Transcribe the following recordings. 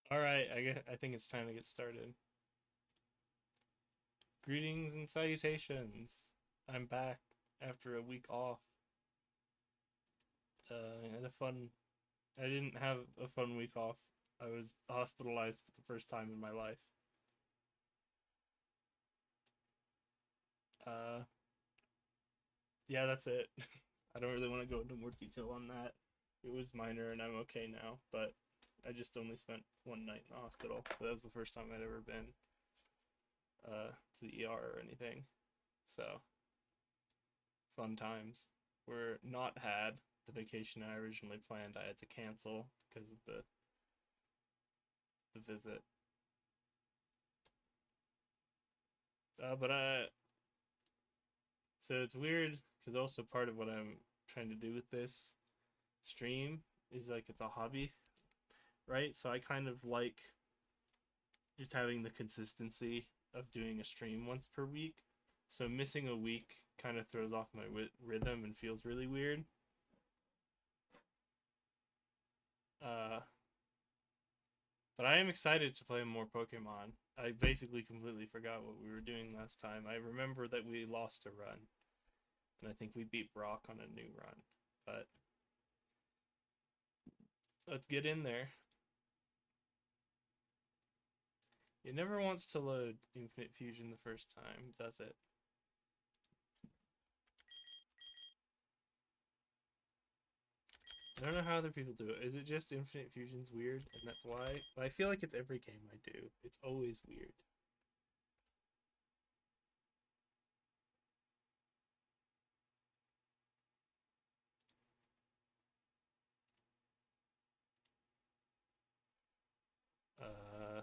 Alright, I think it's time to get started. Greetings and salutations. I'm back after a week off. I had a fun. I didn't have a fun week off. I was hospitalized for the first time in my life. Uh, yeah, that's it. I don't really want to go into more detail on that. It was minor and I'm okay now, but I just only spent one night in the hospital. That was the first time I'd ever been to the ER or anything. So, fun times were not had. The vacation I originally planned, I had to cancel because of the visit. But so it's weird because also part of what I'm trying to do with this stream is like it's a hobby, right? So I kind of like just having the consistency of doing a stream once per week. So missing a week kind of throws off my rhythm and feels really weird. Uh, but I am excited to play more Pokemon. I basically completely forgot what we were doing last time. I remember that we lost a run, and I think we beat Brock on a new run. But let's get in there. It never wants to load Infinite Fusion the first time, does it? I don't know how other people do it. Is it just Infinite Fusion's weird and that's why? I feel like it's every game I do. It's always weird.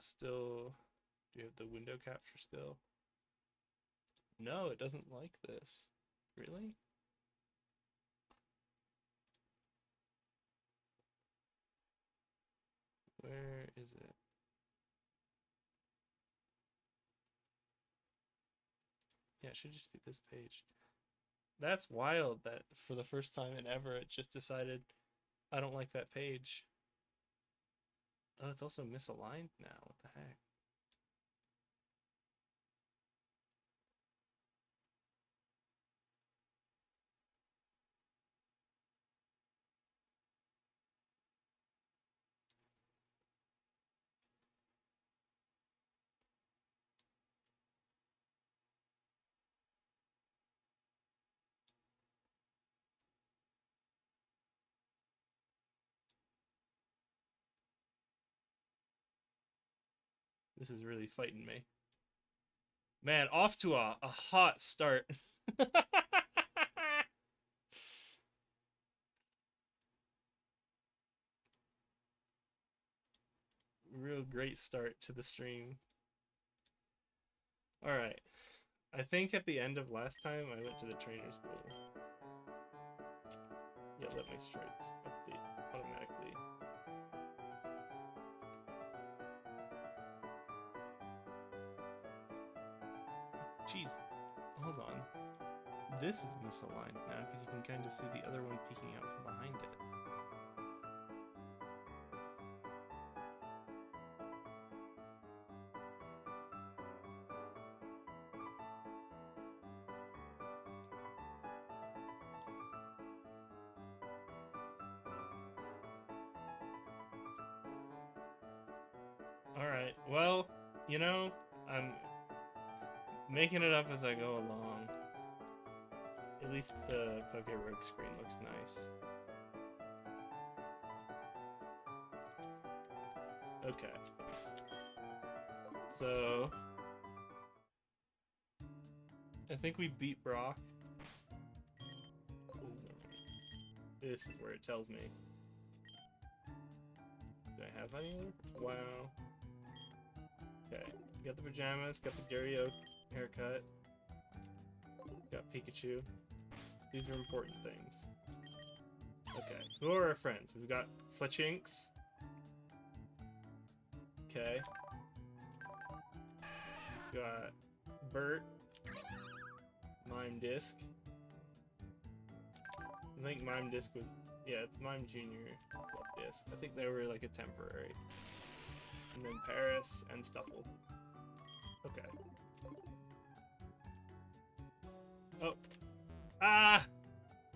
Still, do you have the window capture still? No, it doesn't like this. Really? Where is it? Yeah, it should just be this page. That's wild that for the first time in ever, it just decided I don't like that page. Oh, it's also misaligned now. What the heck? This is really fighting me. Man, off to a hot start. Real great start to the stream. Alright. I think at the end of last time, I went to the trainer school. Yeah, let my strides update automatically. Jeez, hold on. This is misaligned now because you can kind of see the other one peeking out from behind it. Alright, well, you know, I'm making it up as I go along. At least the Poké-Rogue screen looks nice. Okay. So, I think we beat Brock. This is where it tells me. Do I have any other? Wow. Okay, got the pajamas, got the Gary Oak haircut, got Pikachu. These are important things. Okay, who are our friends? We've got Fletchinks. Okay. Got Bert. Mime Disc. I think Mime Disc was... Yeah, it's Mime Jr. Disc. I think they were like a temporary. And then Paris and Stuffle. Okay. Oh. Ah!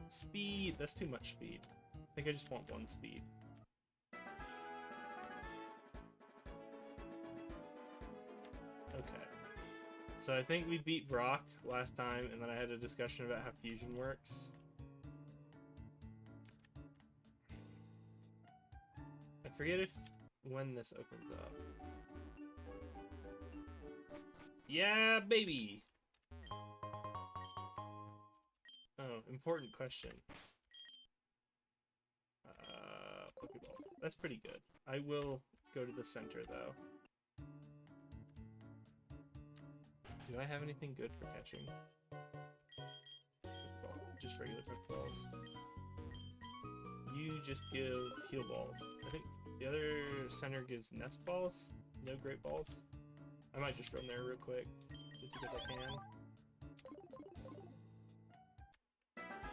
Speed! That's too much speed. I think I just want one speed. Okay. So I think we beat Brock last time, and then I had a discussion about how fusion works. I forget when this opens up. Yeah, baby! Oh, important question. Pokeball. That's pretty good. I will go to the center, though. Do I have anything good for catching? Pokeball. Just regular Pokeballs. You just give heal balls. I think the other center gives nest balls, no great balls. I might just run there real quick, just because I can.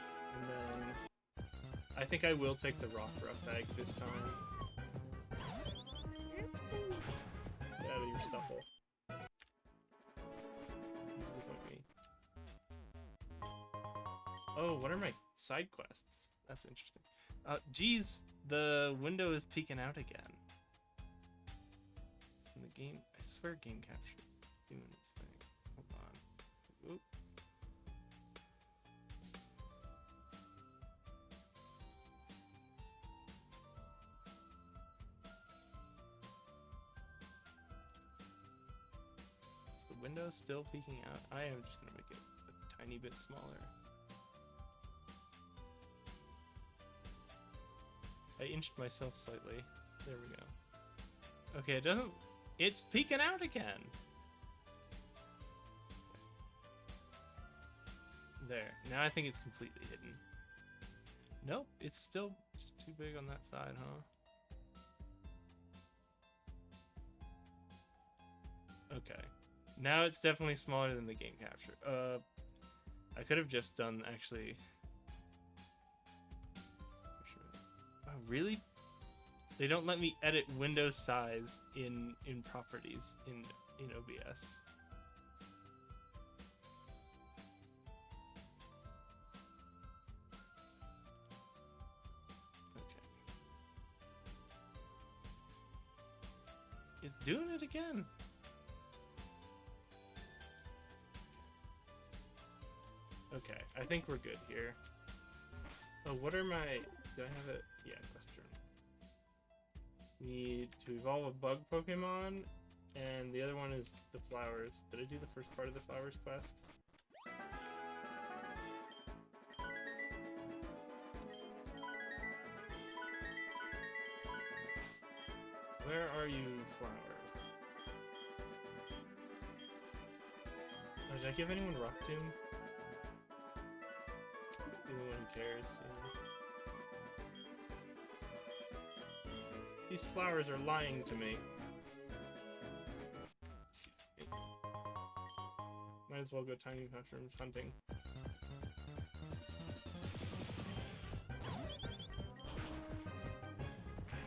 And then I think I will take the rock rough egg this time. Get out of your Stuffle. Disappoint me. Oh, what are my side quests? That's interesting. Geez, the window is peeking out again. In the game, I swear game capture is doing its thing. Hold on. Oop. Is the window still peeking out? I am just gonna make it a tiny bit smaller. I inched myself slightly. There we go. Okay, it doesn't... It's peeking out again! There. Now I think it's completely hidden. Nope, it's still just too big on that side, huh? Okay. Now it's definitely smaller than the game capture. I could have just done, actually... Oh, really? They don't let me edit window size in properties in OBS. Okay. It's doing it again. Okay, I think we're good here. Oh, what are my... Do I have it? Yeah, Western. Need to evolve a bug Pokemon, and the other one is the flowers. Did I do the first part of the flowers quest? Where are you, flowers? Oh, did I give anyone Rock Tomb? Anyone who cares, yeah. These flowers are lying to me. Excuse me. Might as well go tiny mushrooms hunting.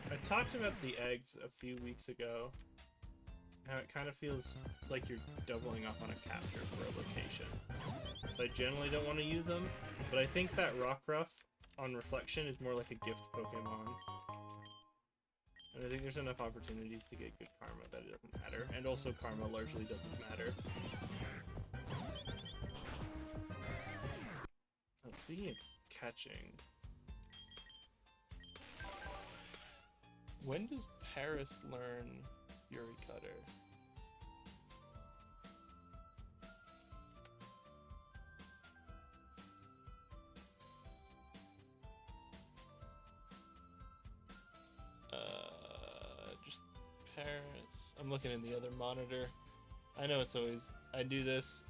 I talked about the eggs a few weeks ago. How it kind of feels like you're doubling up on a capture for a location. So I generally don't want to use them, but I think that Rockruff on reflection is more like a gift Pokemon. And I think there's enough opportunities to get good karma that it doesn't matter. And also karma largely doesn't matter. Oh, speaking of catching... When does Paris learn Fury Cutter? Just Paris. I'm looking in the other monitor. I know it's always... I do this,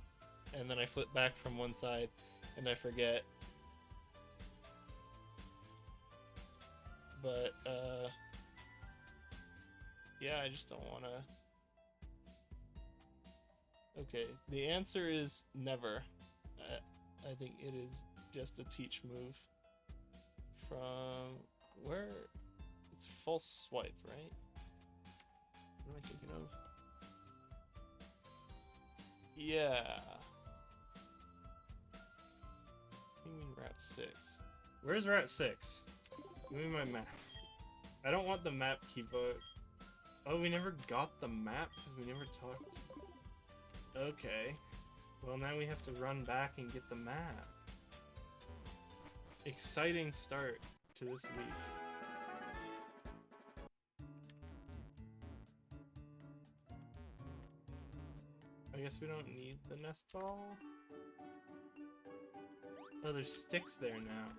and then I flip back from one side, and I forget. But, yeah, I just don't want to... Okay, the answer is never. I think it is just a teach move. From... Where... It's false swipe, right? What am I thinking of? Yeah. You mean Route 6? Where's Route 6? Give me my map. I don't want the map keyboard. Oh, we never got the map because we never talked. Okay. Well, now we have to run back and get the map. Exciting start to this week. I guess we don't need the nest ball. Oh, there's sticks there now.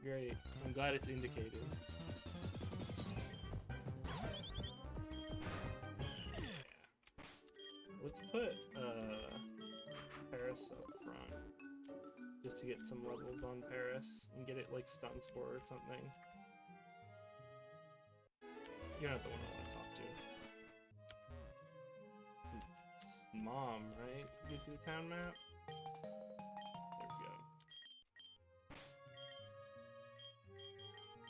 Great. I'm glad it's indicated. Yeah. Let's put Paris up front. Just to get some levels on Paris and get it like stun spore or something. You're not the one I want to talk to. It's mom, right? Gives you the town map? There we go.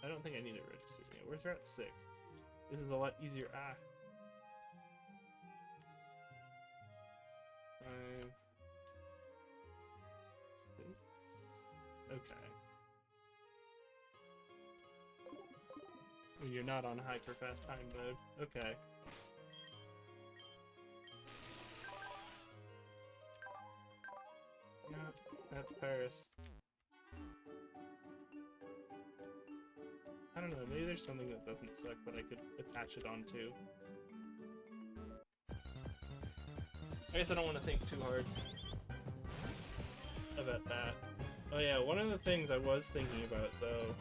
I don't think I need it registered yet. Where's Route 6? This is a lot easier. Ah. 5, 6. Okay. When you're not on hyper fast time mode. Okay. Yeah, that's Paris. I don't know, maybe there's something that doesn't suck, but I could attach it onto. I guess I don't want to think too hard about that. Oh yeah, one of the things I was thinking about, though,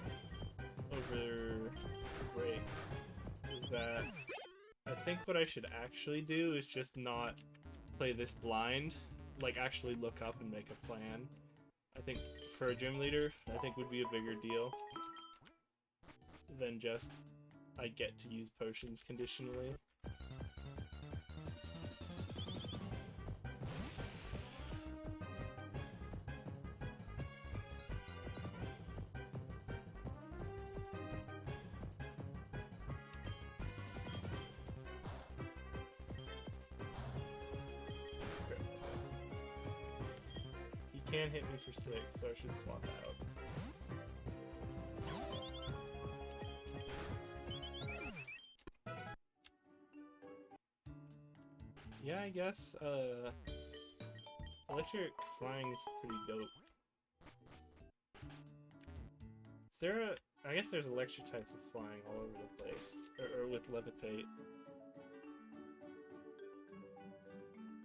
over break, is that I think what I should actually do is just not play this blind, like actually look up and make a plan. I think for a gym leader, I think would be a bigger deal than just I get to use potions conditionally. He can hit me for 6, so I should swap out. Yeah, I guess, electric flying's pretty dope. Is there a... I guess there's electric types of flying all over the place. Or with levitate.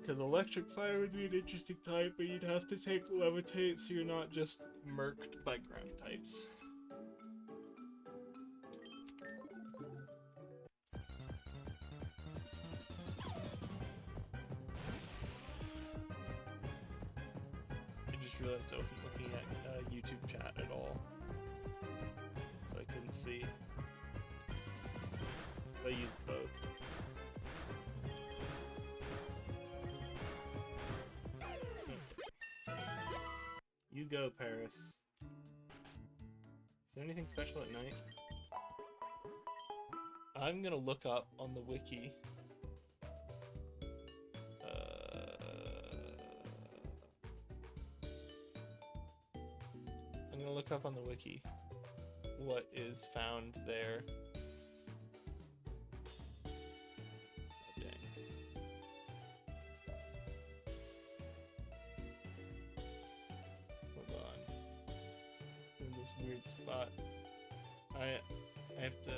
Because electric fire would be an interesting type, but you'd have to take levitate so you're not just murked by ground types. I just realized I wasn't looking at YouTube chat at all. So I couldn't see. So I used both. You go, Paris. Is there anything special at night? I'm gonna look up on the wiki. I'm gonna look up on the wiki what is found there. Oh, dang. Hold on. I'm in this weird spot. I have to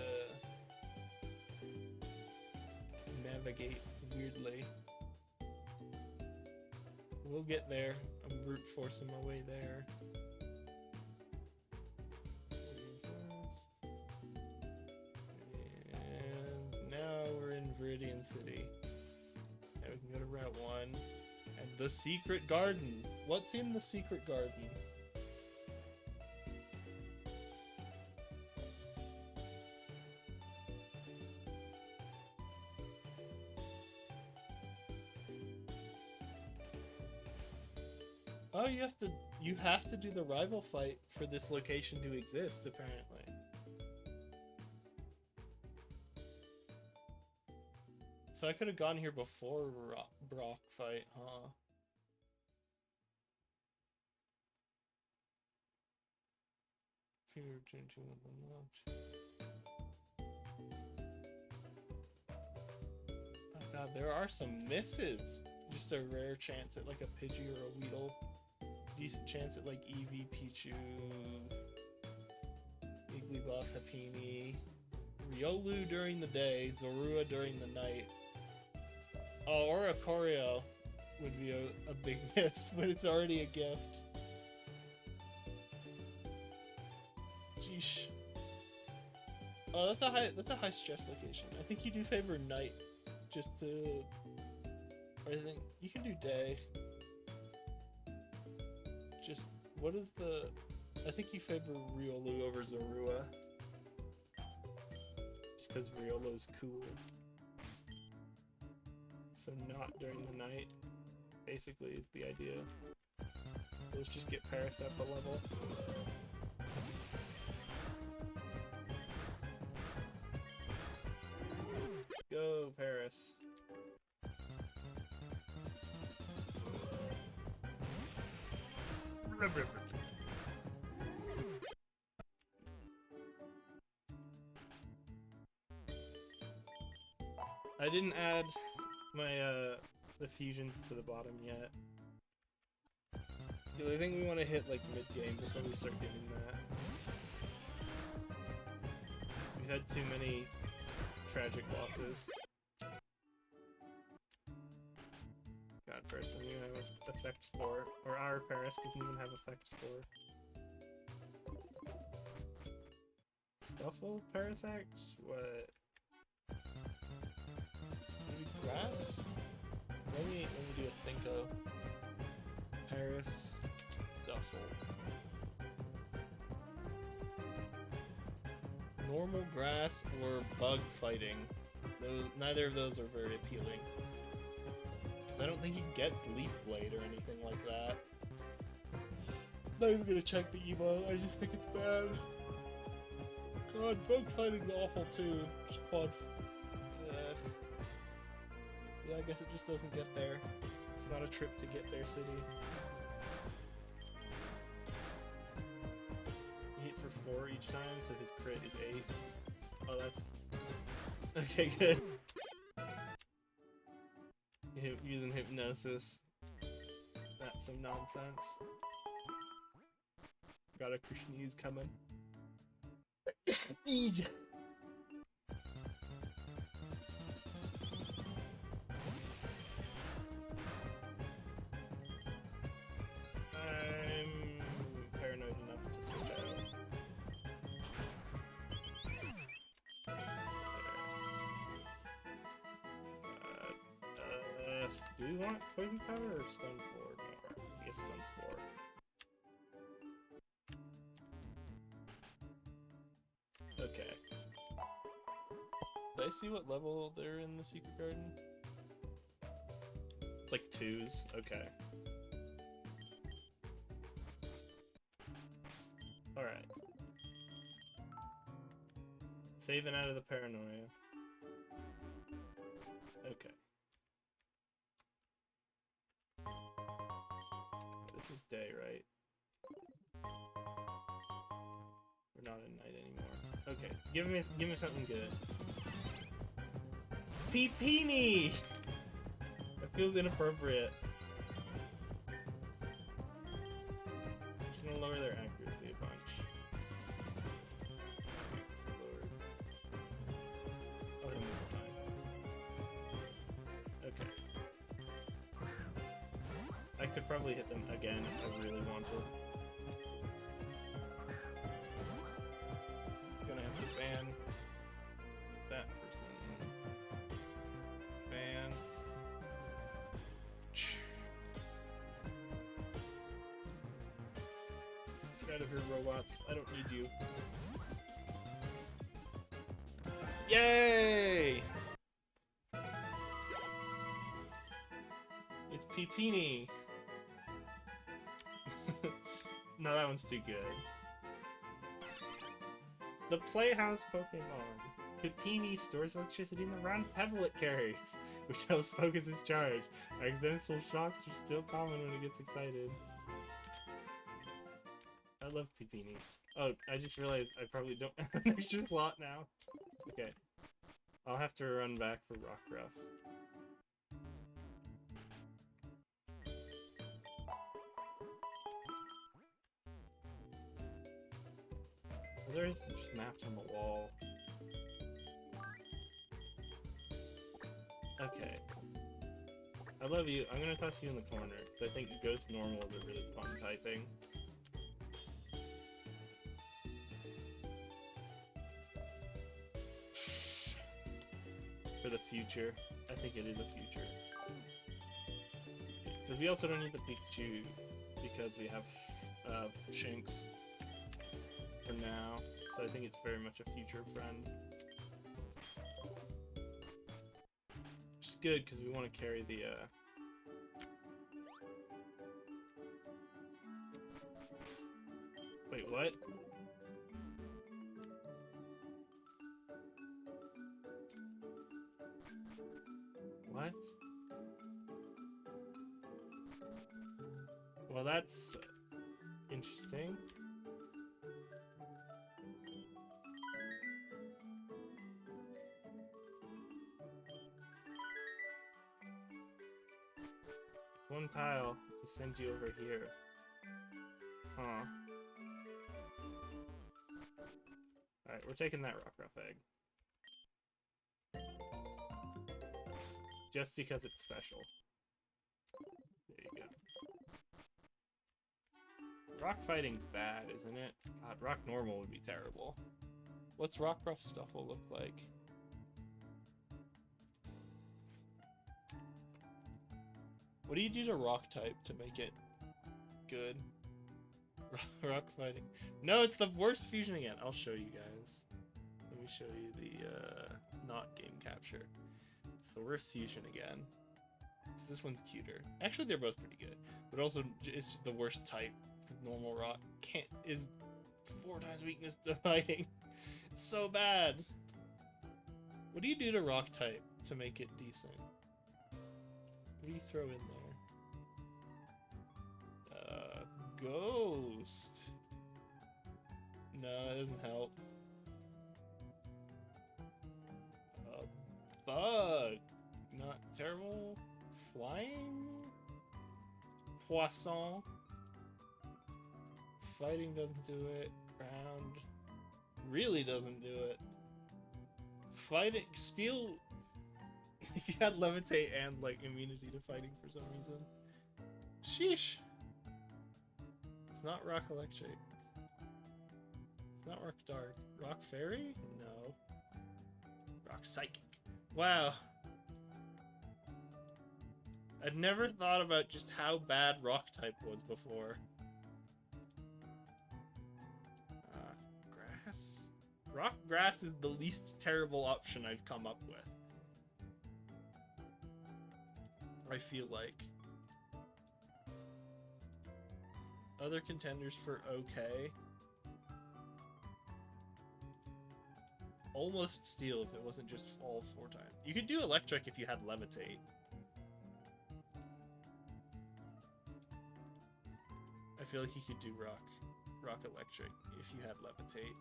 navigate weirdly. We'll get there. I'm brute forcing my way there. And now we're in Viridian City. And we can go to Route 1. And the secret garden! What's in the secret garden? Oh, you have to do the rival fight for this location to exist, apparently. So I could have gone here before Brock fight, huh? Oh god, there are some misses. Just a rare chance at like a Pidgey or a Weedle. Decent chance at like Eevee, Pichu, Igglybuff, Happiny, Riolu during the day, Zorua during the night. Oh, or a Choreo would be a big miss, but it's already a gift. Jeesh. Oh, that's a high stress location. I think you do favor night, just to. Or I think you can do day. Just what is the? I think you favor Riolu over Zorua. Just because Riolu's cool. So not during the night, basically, is the idea. So let's just get Paris up a level. Go, Paris. I didn't add my the fusions to the bottom yet. I think we want to hit like mid-game before we start doing that. We've had too many tragic losses. God, Paris doesn't even have effect spore, or our Paris doesn't even have effect spore. Stuffle Parasect? What? Maybe grass? Let me do a Thinko. Paris, Stuffle. Normal grass or bug fighting. Neither of those are very appealing. Because I don't think he gets Leaf Blade or anything like that. Not even gonna check the Evo, I just think it's bad. God, bug fighting's awful too. Just quad. Yeah, I guess it just doesn't get there. It's not a trip to get there, city. He hit for 4 each time, so his crit is 8. Oh, that's... Okay, good. Using Hypnosis. That's some nonsense. Got a Krishni's coming. Speed! I'm paranoid enough to switch out. Do we want Poison Powder or Stun Spore? No, I guess Stun Spore. Okay. Did I see what level they're in the Secret Garden? It's like 2s. Okay. Alright. Saving out of the paranoia. Okay. This is day, right? We're not in night anymore. Okay, give me something good. Peepini! That feels inappropriate. Just gonna lower their accuracy a bunch. I'll hit them one time. Okay. I could probably hit them again if I really wanted. Gonna have to ban that person. Ban. Get out of here, robots. I don't need you. Yay! It's Peepini. No, that one's too good. The Playhouse Pokemon. Pipini stores electricity in the round pebble it carries, which helps focus its charge. Accidental shocks are still common when it gets excited. I love Pipini. Oh, I just realized I probably don't have an extra slot now. Okay. I'll have to run back for Rockruff. There's just maps on the wall. Okay. I love you. I'm gonna toss you in the corner, because I think Ghost Normal is a really fun typing. For the future. I think it is a future. Because we also don't need the Pikachu, because we have Shinx for now. So I think it's very much a future friend. Which is good, because we want to carry the... Wait, what? What? Well, that's interesting. One tile to send you over here. Huh. Alright, we're taking that Rockruff egg. Just because it's special. There you go. Rock fighting's bad, isn't it? God, rock normal would be terrible. What's Rockruff stuff will look like? What do you do to rock type to make it good? Rock fighting. No, it's the worst fusion again. I'll show you guys. Let me show you the not game capture. It's the worst fusion again. So this one's cuter. Actually, they're both pretty good, but also it's the worst type. Normal rock is 4 times weakness to fighting. It's so bad. What do you do to rock type to make it decent? What do you throw in there? Ghost. No, it doesn't help. Bug. Not terrible. Flying? Poisson. Fighting doesn't do it. Ground. Really doesn't do it. Fighting. Steel. If you had levitate and like immunity to fighting for some reason. Sheesh. It's not rock electric. It's not rock dark. Rock fairy? No. Rock psychic. Wow. I'd never thought about just how bad rock type was before. Grass? Rock grass is the least terrible option I've come up with. I feel like. Other contenders for okay. Almost steel if it wasn't just fall 4 times. You could do electric if you had levitate. I feel like you could do rock electric if you had levitate.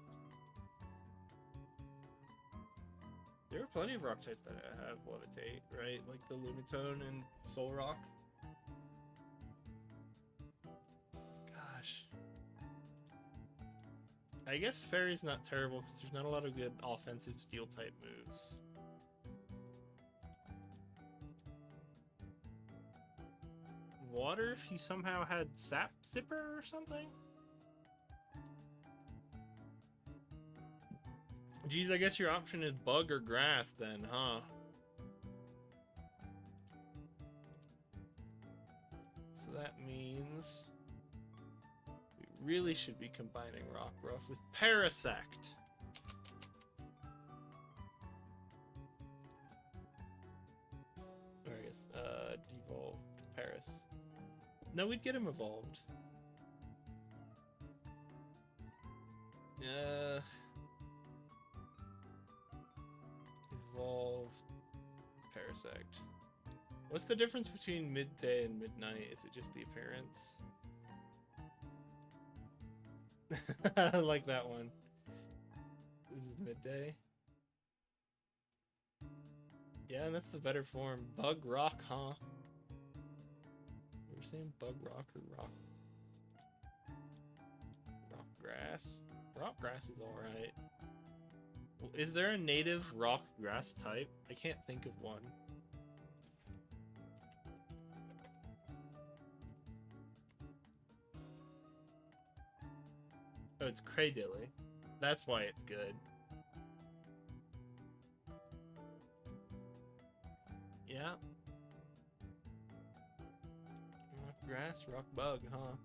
There are plenty of rock types that have levitate, right? Like the Lunatone and Soul Rock. Gosh. I guess Fairy's not terrible because there's not a lot of good offensive steel type moves. Water if you somehow had Sap Zipper or something? Geez, I guess your option is bug or grass then, huh? So that means we really should be combining Rockruff with Parasect. Or I guess, devolve to Paris. No, we'd get him evolved. evolve Parasect. What's the difference between midday and midnight? Is it just the appearance? I like that one. This is midday. Yeah, and that's the better form. Bug rock, huh? We're saying bug rock or rock grass. Rock grass is alright. Is there a native rock grass type? I can't think of one. Oh, it's Craydilly. That's why it's good. Yeah. Rock grass, rock bug, huh?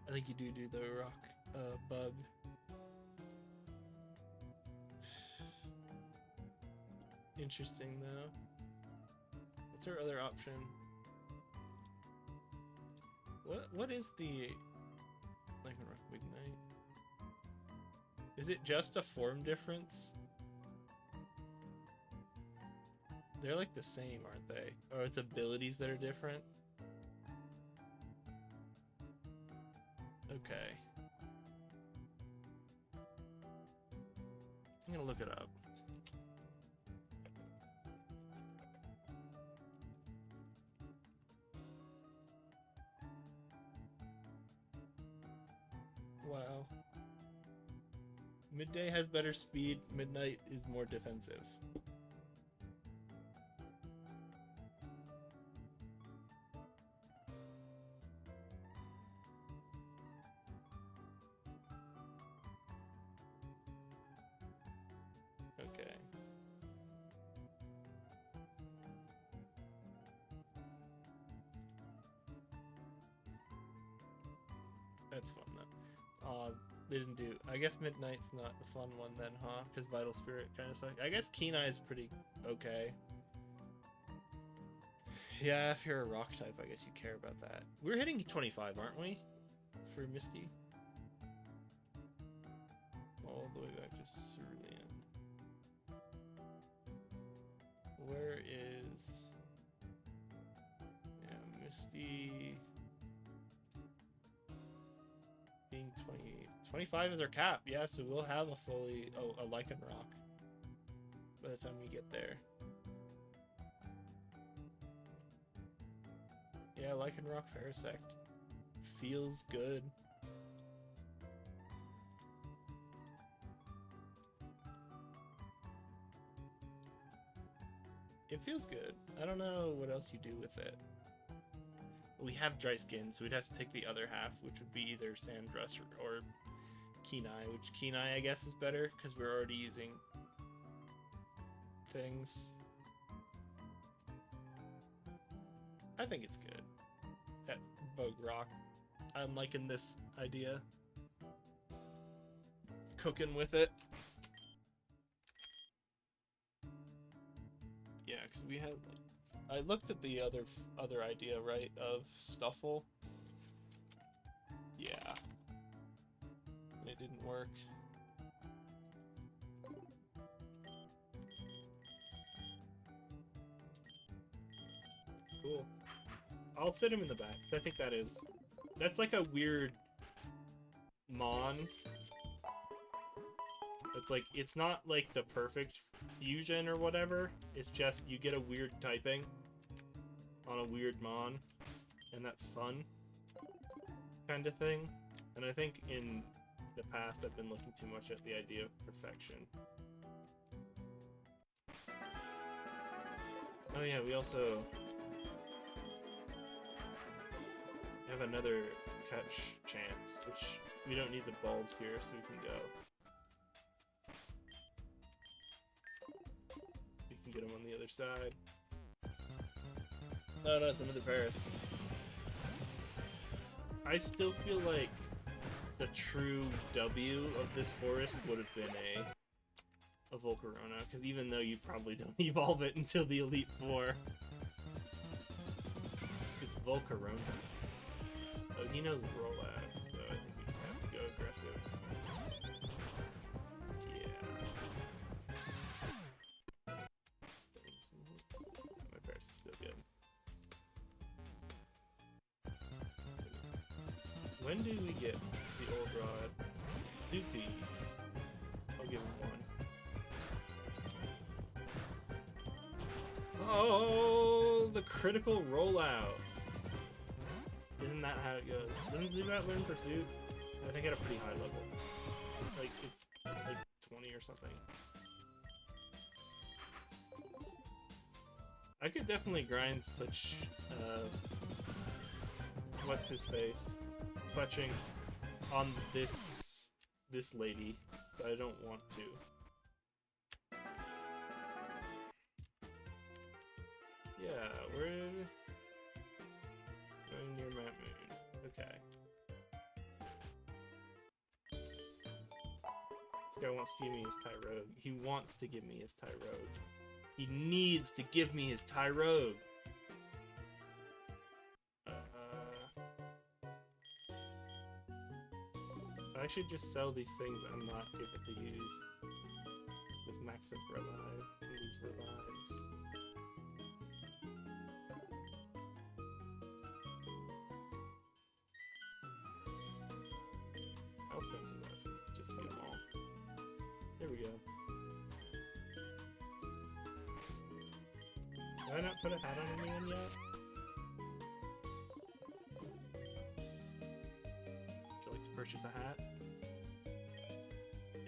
I think you do the rock bug. Interesting though. What's our other option? What is the like rock midnight? Is it just a form difference? They're like the same, aren't they? Or it's abilities that are different? Okay. I'm gonna look it up. Wow. Midday has better speed, midnight is more defensive. Okay. That's fun though. They didn't do. I guess Midnight's not the fun one then, huh? Because Vital Spirit kind of sucks. I guess Keen Eye is pretty okay. Yeah, if you're a rock type, I guess you care about that. We're hitting 25, aren't we? For Misty. All the way back to Cerulean. Where is... Yeah, Misty... Being 25 is our cap, yeah, so we'll have a fully... Oh, a Lycan Rock. By the time we get there. Yeah, Lycan Rock Parasect. Feels good. It feels good. I don't know what else you do with it. We have dry skin, so we'd have to take the other half, which would be either Sandrust or Keen Eye, which Keen Eye I guess is better because we're already using things. I think it's good. That Bug Rock. I'm liking this idea. Cooking with it. Yeah, because we had like... I looked at the other idea, right, of Stuffle. Yeah. And it didn't work. Cool. I'll sit him in the back. I think that is. That's like a weird Mon. It's like, it's not like the perfect fusion or whatever. It's just you get a weird typing on a weird Mon, and that's fun, kind of thing. And I think in the past I've been looking too much at the idea of perfection. Oh yeah, we also have another catch chance, which we don't need the balls here, so we can go. We can get him on the other side. No, it's another Paris. I still feel like the true W of this forest would have been a Volcarona, because even though you probably don't evolve it until the Elite Four, it's Volcarona. Oh, he knows Rollat, so I think we just have to go aggressive. Yeah. My Paris is still good. When do we get the old rod? Soupy. I'll give him one. Oh, the critical rollout. Isn't that how it goes? Doesn't Zubat learn Pursuit? I think at a pretty high level. Like, it's like 20 or something. I could definitely grind Fletch, what's his face? Fletchings on this lady, but I don't want to. Yeah, we're going near Mt.Moon. Okay. This guy wants to give me his Tyrogue. He wants to give me his Tyrogue. He needs to give me his Tyrogue. I should just sell these things I'm not able to use. This max up revive and these revives. I'll spend some of those just to get them all. There we go. Did I not put a hat on anyone yet? Would you like to purchase a hat?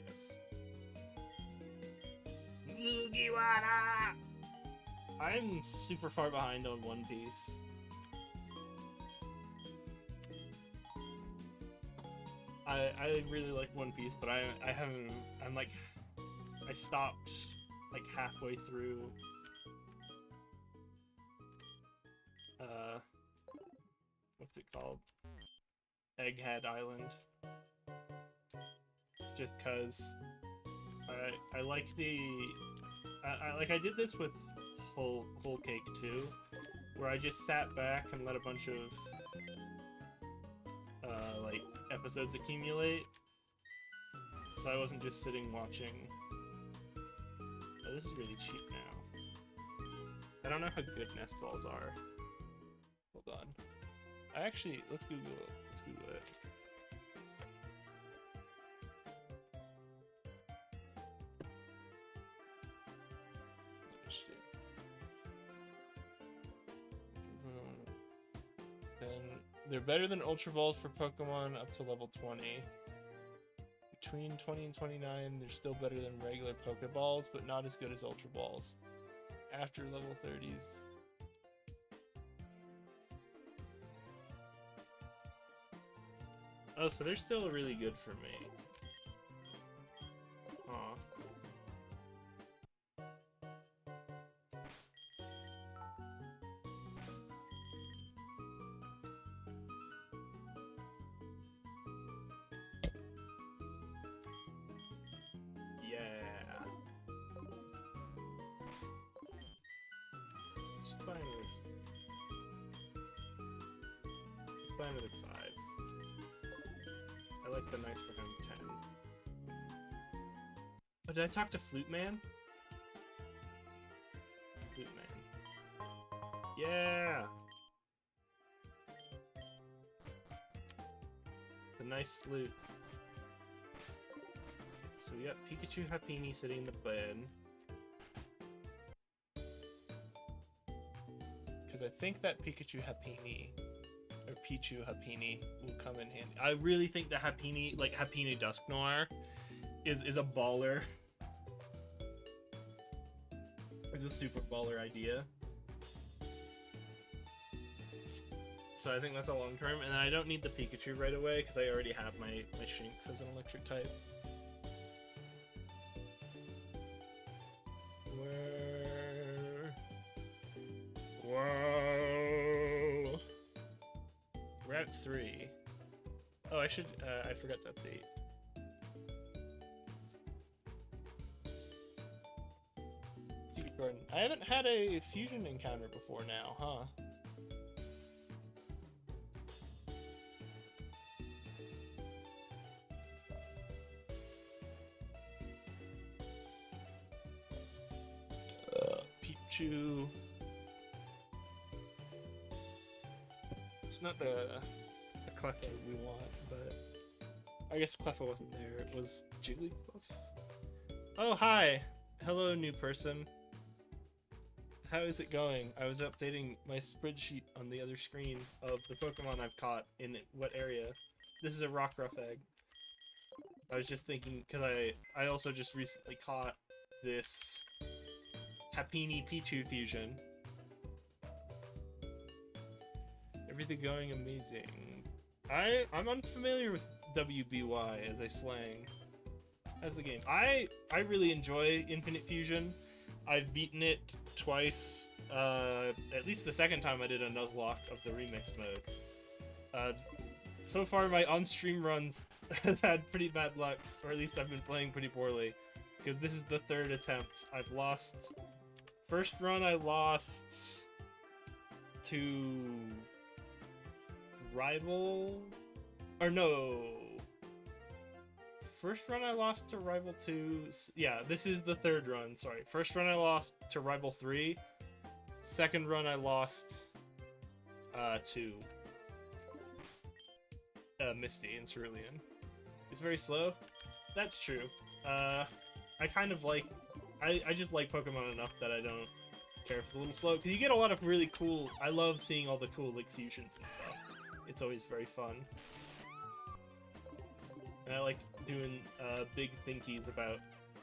Yes. Mugiwara! I'm super far behind on One Piece. I really like One Piece, but I haven't. I'm like, I stopped like halfway through. What's it called? Egghead Island. Just cause I like the I did this with Whole Cake too, where I just sat back and let a bunch of like episodes accumulate, so I wasn't just sitting watching. Oh, this is really cheap now. I don't know how good nest balls are. Hold on. Let's Google it. Let's Google it. Then they're better than Ultra Balls for Pokemon up to level 20. Between 20 and 29, they're still better than regular Pokeballs, but not as good as Ultra Balls. After level 30s. Oh, so they're still really good for me. Aw. Yeah. Just buy another 5. I like the nice for him 10. Oh, did I talk to Flute Man? Flute Man. Yeah! The nice flute. So we got Pikachu Happini sitting in the bed. Because I think that Pikachu Happini, or Pichu Happini, will come in handy. I really think the Happini, like Happini Dusk Noir, is a baller. It's a super baller idea. So I think that's a long term, and then I don't need the Pikachu right away because I already have my Shinx as an electric type. Whoa! We're at 3. Oh, I forgot to update. Secret Garden. I haven't had a fusion encounter before now, huh? Pichu. It's not the Cleffa we want, but I guess Cleffa wasn't there. It was Jigglypuff. Oh, hi! Hello, new person. How is it going? I was updating my spreadsheet on the other screen of the Pokemon I've caught in what area. This is a Rockruff egg. I was just thinking, because I also just recently caught this Happiny Pichu fusion. Everything going amazing. I'm unfamiliar with WBY as a slang. As the game. I really enjoy Infinite Fusion. I've beaten it twice. At least the second time I did a Nuzlocke of the remix mode. So far my on-stream runs have had pretty bad luck, or at least I've been playing pretty poorly, because this is the third attempt. I've lost... First run I lost to... Rival... Or no... First run I lost to Rival 2... Yeah, this is the third run, sorry. First run I lost to Rival 3. Second run I lost to Misty and Cerulean. It's very slow. That's true. I kind of like... I just like Pokemon enough that I don't care if it's a little slow, because you get a lot of really cool... I love seeing all the cool, like, fusions and stuff. It's always very fun. And I like doing big thinkies about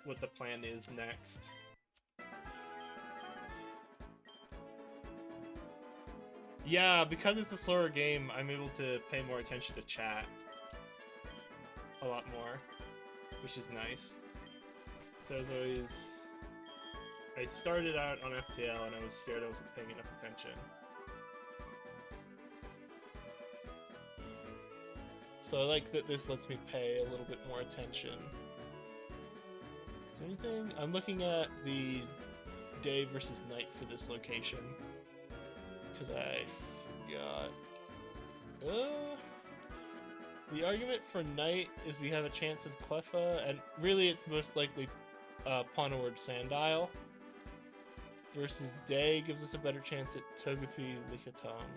what the plan is next. Yeah, because it's a slower game, I'm able to pay more attention to chat. A lot more. Which is nice. So as always... I started out on FTL and I was scared I wasn't paying enough attention. So I like that this lets me pay a little bit more attention. Is there anything? I'm looking at the day versus night for this location. Because I forgot. The argument for night is we have a chance of Cleffa, and really it's most likely Ponoward Sandile. Versus day gives us a better chance at Togepi, Lickitung,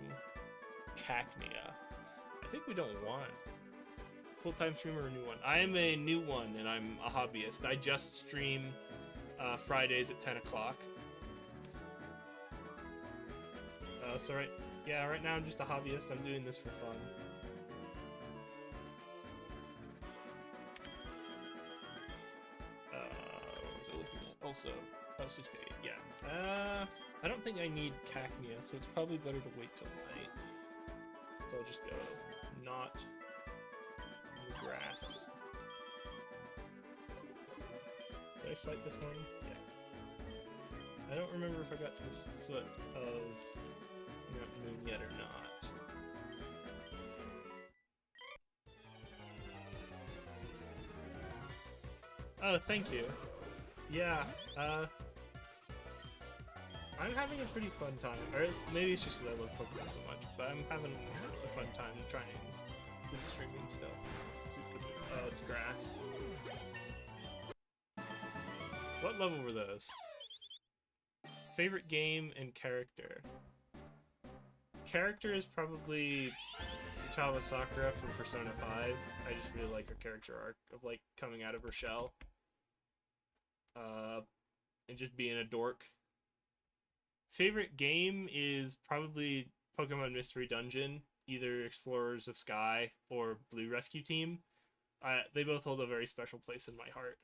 Cacnea. I think we don't want full-time streamer or new one. I am a new one, and I'm a hobbyist. I just stream Fridays at 10 o'clock. So right now I'm just a hobbyist. I'm doing this for fun. What was I looking at? Also, 6 to 8, yeah. I don't think I need Cacnea, so it's probably better to wait till night. So I'll just go not grass. Did I fight this one? Yeah. I don't remember if I got to the foot of Mt.Moon yet or not. Oh, thank you. Yeah, I'm having a pretty fun time. Or maybe it's just because I love Pokemon so much, but I'm having a fun time trying this streaming stuff. Oh, it's grass. What level were those? Favorite game and character. Character is probably Futaba Sakura from Persona 5. I just really like her character arc of, like, coming out of her shell. And just being a dork. Favorite game is probably Pokemon Mystery Dungeon, either Explorers of Sky or Blue Rescue Team. They both hold a very special place in my heart.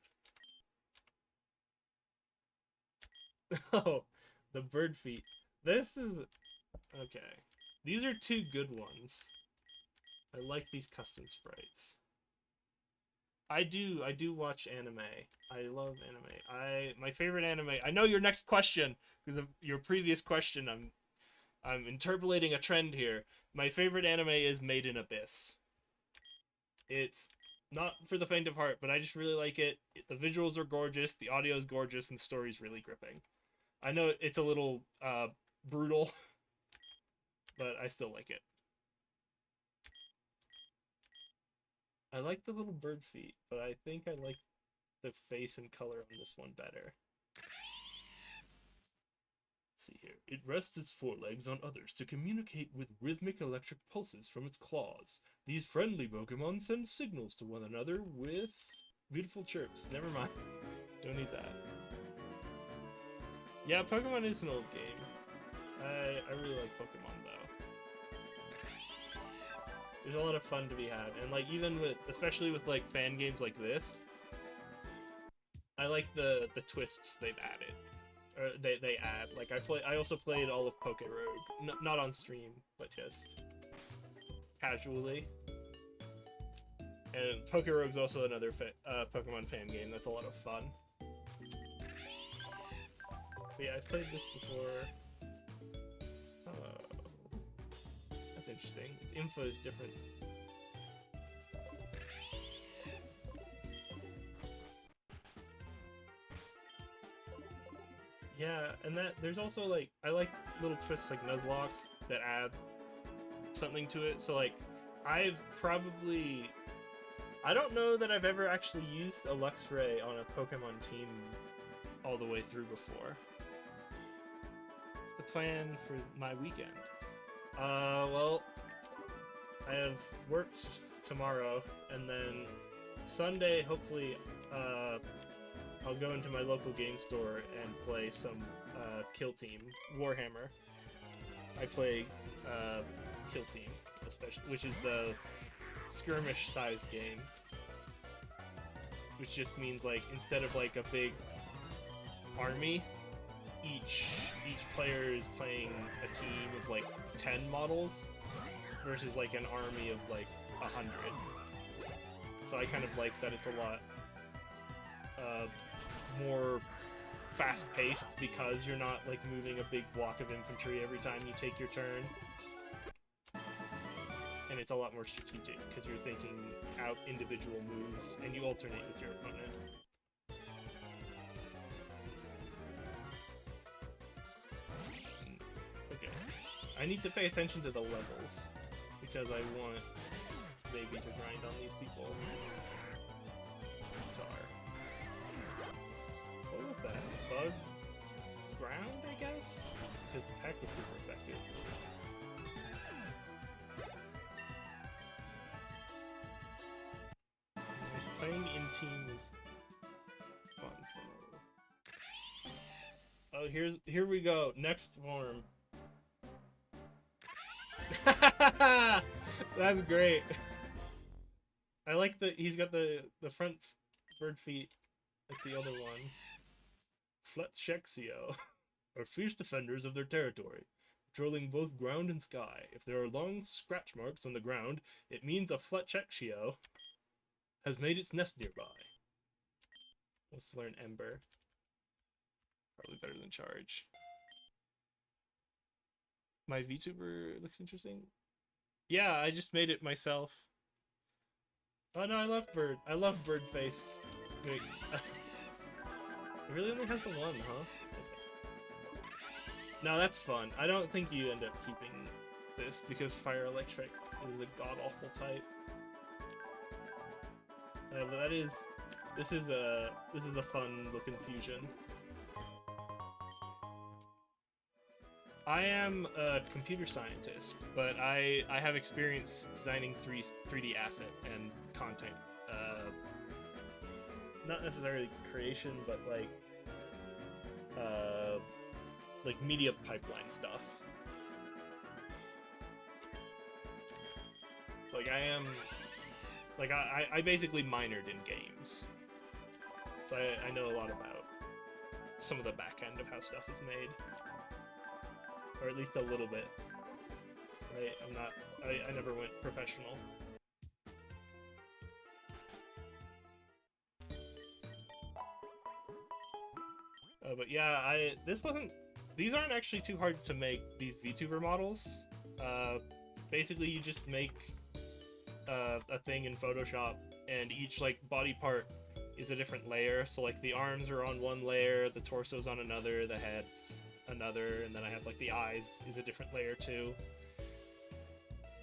Oh, the bird feet. This is... Okay. These are two good ones. I like these custom sprites. I do watch anime. I love anime. My favorite anime... I know your next question, because of your previous question, I'm interpolating a trend here. My favorite anime is Made in Abyss. It's not for the faint of heart, but I just really like it. The visuals are gorgeous, the audio is gorgeous, and the story's really gripping. I know it's a little brutal, but I still like it. I like the little bird feet, but I think I like the face and color on this one better. see here. It rests its forelegs on others to communicate with rhythmic electric pulses from its claws. These friendly Pokemon send signals to one another with beautiful chirps. Never mind. Don't need that. Yeah, Pokemon is an old game. I really like Pokemon though. There's a lot of fun to be had, and like even with, especially with like fan games like this, I like the twists they've added. Or they add. Like I also played all of Poke Rogue, not on stream, but just casually. And Poke Rogue's also another Pokemon fan game that's a lot of fun. But yeah, I've played this before. Oh, that's interesting. Its info is different. Yeah, and there's also like I like little twists like Nuzlocks that add something to it. So like I don't know that I've ever actually used a Luxray on a Pokemon team all the way through before. It's the plan for my weekend. Well, I have worked tomorrow, and then Sunday, hopefully, I'll go into my local game store and play some Kill Team Warhammer. I play Kill Team, especially, which is the skirmish-sized game, which just means like instead of like a big army, each player is playing a team of like 10 models versus like an army of like 100. So I kind of like that it's a lot more fast-paced because you're not like moving a big block of infantry every time you take your turn. And it's a lot more strategic because you're thinking out individual moves and you alternate with your opponent. Okay. I need to pay attention to the levels because I want baby to grind on these people. What was that? Bug? Ground, I guess? Because the peck was super effective. Playing in teams fun. Oh, here we go. Next form. That's great. I like that he's got the front bird feet like the other one. Fletchexio are fierce defenders of their territory, patrolling both ground and sky. If there are long scratch marks on the ground, it means a Fletchexio has made its nest nearby. Let's learn Ember. Probably better than Charge. My VTuber looks interesting. Yeah, I just made it myself. Oh no, I love Bird. I love Bird Face. Wait. It really only has the one, huh? Okay. No, that's fun. I don't think you end up keeping this because Fire Electric is a god-awful type. But this is a fun looking fusion. I am a computer scientist, but I have experience designing 3D asset and content. Not necessarily creation, but like media pipeline stuff. So like I basically minored in games, so I know a lot about some of the back end of how stuff is made, or at least a little bit. I never went professional. But yeah, these aren't actually too hard to make, these VTuber models. Basically you just make a thing in Photoshop, and each like body part is a different layer. So like the arms are on one layer, the torso's on another, the head's another, and then I have like the eyes is a different layer too.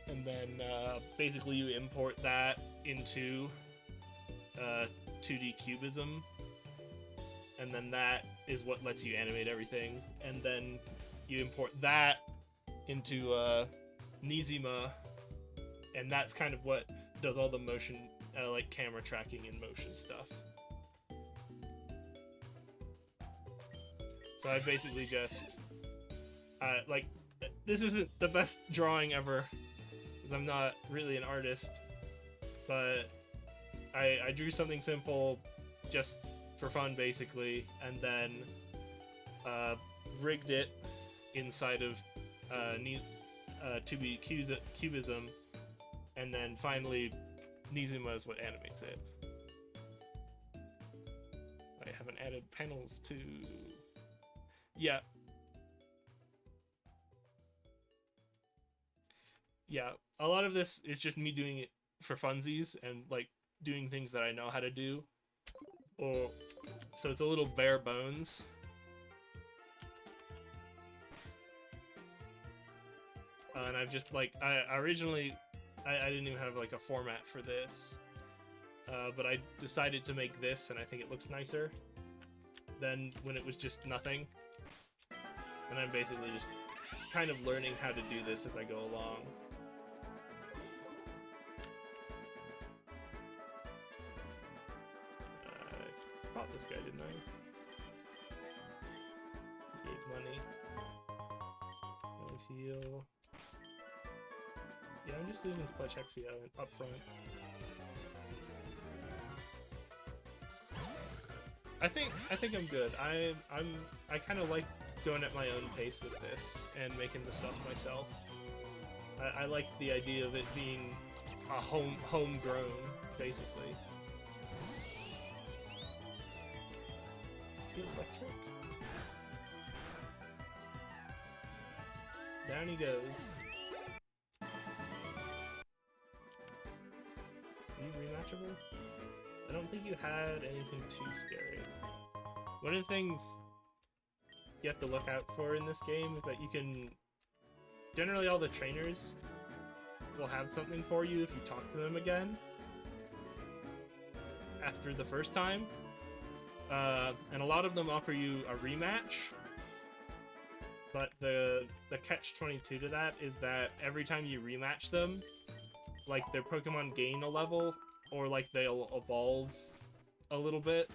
And then basically you import that into 2D cubism, and then that is what lets you animate everything. And then you import that into Nizima, and that's kind of what does all the motion, like camera tracking and motion stuff. So I basically just, like, this isn't the best drawing ever, because I'm not really an artist, but I drew something simple just for fun, basically, and then rigged it inside of 2B Cubism, and then finally Nizuma is what animates it. I haven't added panels to... Yeah. Yeah, a lot of this is just me doing it for funsies and like doing things that I know how to do. Or so it's a little bare bones. And I've just like I originally didn't even have like a format for this. But I decided to make this, and I think it looks nicer than when it was just nothing. And I'm basically just kind of learning how to do this as I go along. I bought this guy, didn't I? Gave money. Nice heal. Yeah, I'm just leaving Pidgeotto up front. I think I'm good. I kind of like going at my own pace with this and making the stuff myself. I like the idea of it being a homegrown, basically. Is he electric? Down he goes. Are you rematchable? I don't think you had anything too scary. One of the things you have to look out for in this game is that you can... Generally all the trainers will have something for you if you talk to them again after the first time. And a lot of them offer you a rematch. But the catch-22 to that is that every time you rematch them, like their Pokemon gain a level, or like they'll evolve a little bit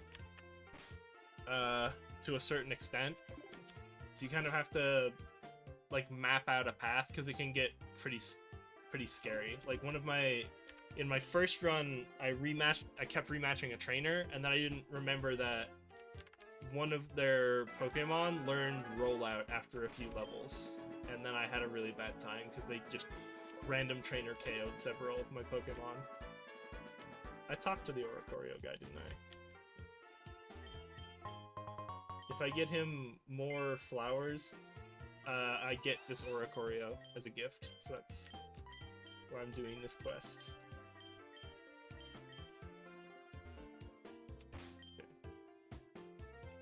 to a certain extent. So you kind of have to like map out a path, because it can get pretty scary. Like in my first run, I kept rematching a trainer, and then I didn't remember that one of their Pokemon learned Rollout after a few levels, and then I had a really bad time because they just random trainer KO'd several of my Pokemon. I talked to the Oricorio guy, didn't I? If I get him more flowers, I get this Oricorio as a gift, so that's why I'm doing this quest.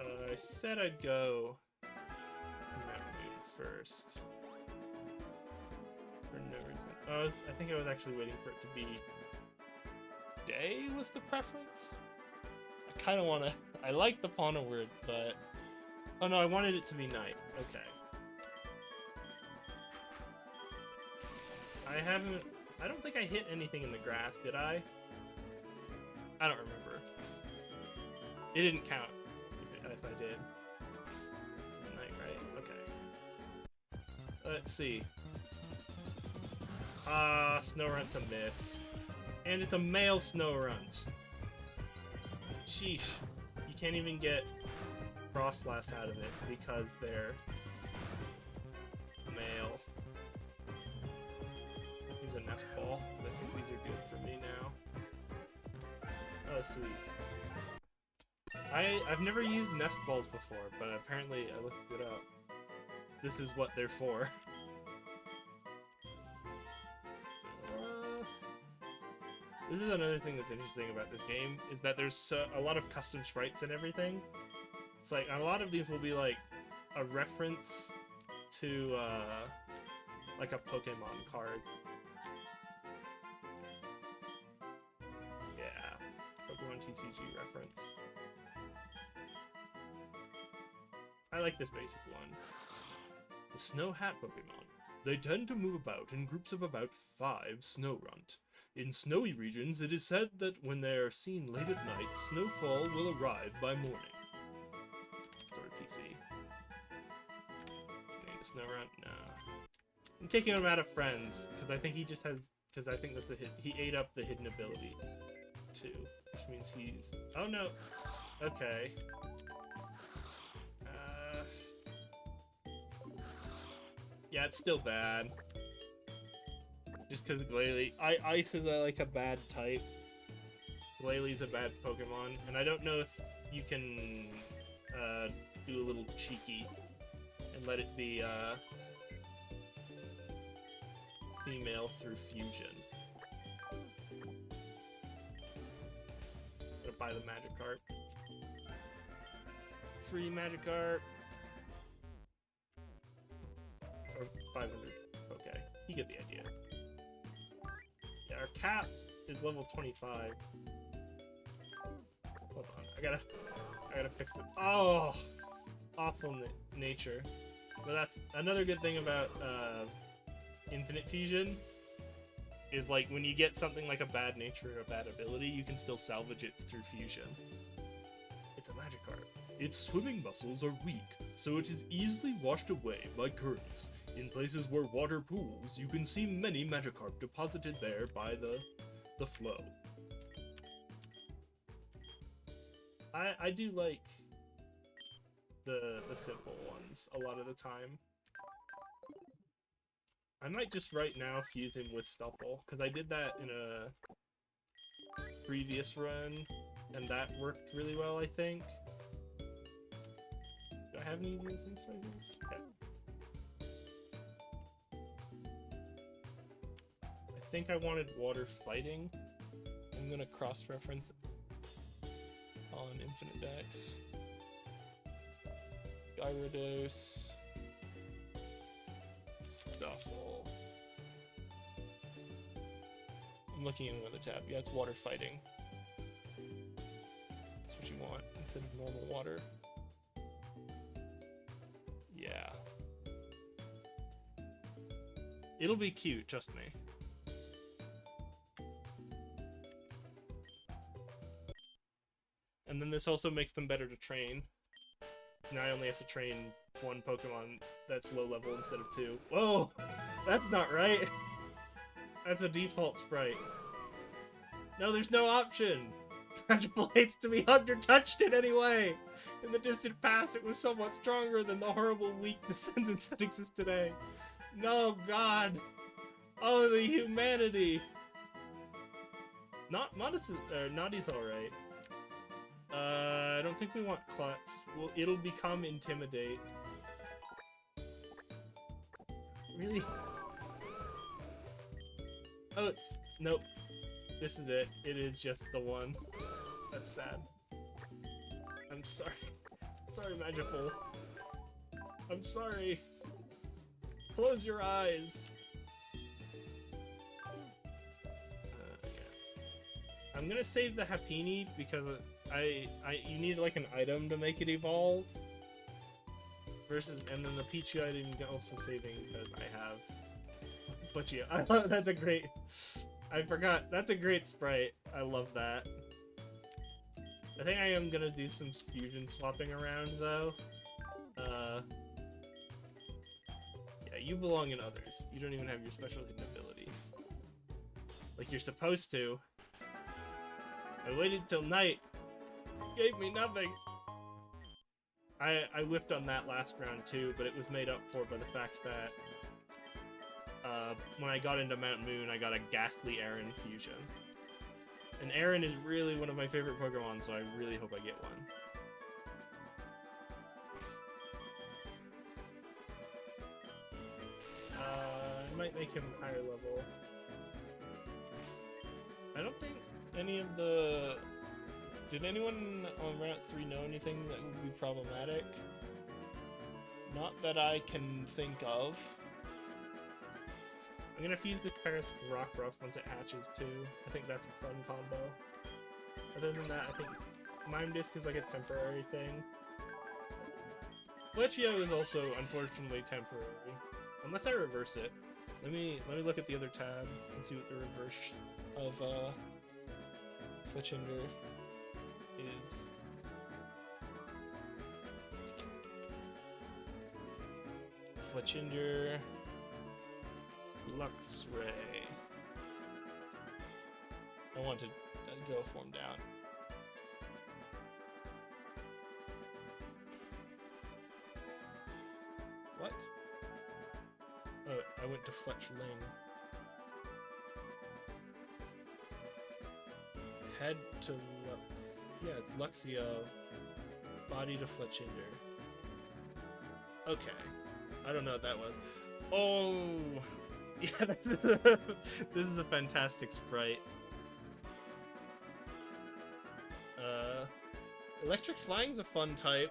Okay. I said I'd go Mt.Moon first. For no reason. Oh, I think I was actually waiting for it to be day was the preference. I kind of want to... I like the Pauna word, but... Oh no, I wanted it to be night. Okay. I don't think I hit anything in the grass, did I? I don't remember. It didn't count if I did. This is night, right? Okay. Let's see. Snorunt's a miss. And it's a male Snorunt. Sheesh. You can't even get Frostlass out of it because they're male. Here's a nest ball. I think these are good for me now. Oh, sweet. I've never used nest balls before, but apparently I looked it up. This is what they're for. This is another thing that's interesting about this game, is that there's a lot of custom sprites and everything. It's like, a lot of these will be like a reference to like a Pokemon card. Yeah, Pokemon TCG reference. I like this basic one. The Snow Hat Pokemon. They tend to move about in groups of about 5 Snorunt. In snowy regions, it is said that when they are seen late at night, snowfall will arrive by morning. Story PC. Need a Snorunt? No. I'm taking him out of friends, because I think he just has... Because I think that's he ate up the hidden ability, too. Which means he's... Oh, no. Okay. Yeah, it's still bad. Just because Glalie... Ice is like a bad type. Glalie a bad Pokemon. And I don't know if you can do a little cheeky and let it be female through fusion. Gonna buy the Magikarp. Free Magikarp. Or 500. Okay, you get the idea. Yeah, our cap is level 25. Hold on, I gotta fix it. Oh, awful nature. But that's another good thing about Infinite Fusion. Is like when you get something like a bad nature or a bad ability, you can still salvage it through fusion. It's a Magikarp. Its swimming muscles are weak, so it is easily washed away by currents. In places where water pools, you can see many Magikarp deposited there by the flow. I do like the simple ones a lot of the time. I might just right now fuse him with Stuffle, because I did that in a previous run, and that worked really well, I think. Do I have any of these spices? Okay. I think I wanted water fighting. I'm gonna cross-reference on Infinite Dex. Gyarados. Stuffle. I'm looking in another tab. Yeah, it's water fighting. That's what you want instead of normal water. Yeah. It'll be cute, trust me. And then this also makes them better to train. So now I only have to train one Pokemon that's low level instead of 2. Whoa! That's not right! That's a default sprite. No, there's no option! Tragicable hates to be hugged or touched in any way! In the distant past, it was somewhat stronger than the horrible, weak descendants that exist today. No, God! Oh, the humanity! Naughty's alright. I don't think we want Klutz. Well, it'll become Intimidate. Really? Oh, it's... Nope. This is it. It is just the one. That's sad. I'm sorry. Sorry, Magiful. I'm sorry. Close your eyes. Yeah. I'm gonna save the Happiny because you need like an item to make it evolve. Versus, and then the Pidgey item you can also saving because I have Pidgeotto. That's a great. I forgot. That's a great sprite. I love that. I think I am gonna do some fusion swapping around though. Yeah, you belong in others. You don't even have your special hidden ability. Like you're supposed to. I waited till night. Gave me nothing. I whiffed on that last round too, but it was made up for by the fact that when I got into Mt.Moon, I got a Ghastly Aaron fusion. And Aaron is really one of my favorite Pokemon, so I really hope I get one. I might make him higher level. I don't think any of the... Did anyone on Route 3 know anything that would be problematic? Not that I can think of. I'm gonna fuse this Paris with Rockruff once it hatches too. I think that's a fun combo. Other than that, I think Mime Disc is like a temporary thing. Fletchio is also unfortunately temporary, unless I reverse it. Let me look at the other tab and see what the reverse of Fletchinder is. Fletchinder Luxray. I want to go form down. What? Oh, I went to Fletchling. Head to Lux. Yeah, it's Luxio. Body to Fletchinder. Okay. I don't know what that was. Oh! Yeah, this is a fantastic sprite. Electric Flying's a fun type.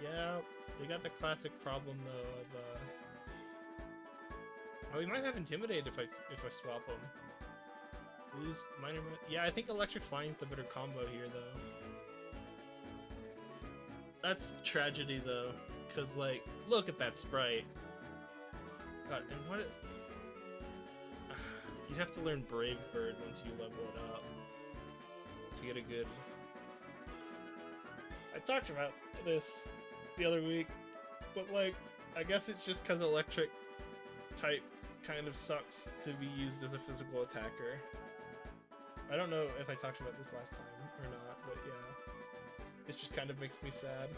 Yeah, they got the classic problem though of oh, we might have Intimidate if I swap them. Lose minor. Yeah, I think Electric Flying's the better combo here though. That's tragedy though, cause like, look at that sprite. God, and what? You'd have to learn Brave Bird once you level it up to get a good. I talked about this the other week, but like, I guess it's just because Electric type kind of sucks to be used as a physical attacker. I don't know if I talked about this last time or not, but yeah, it just kind of makes me sad.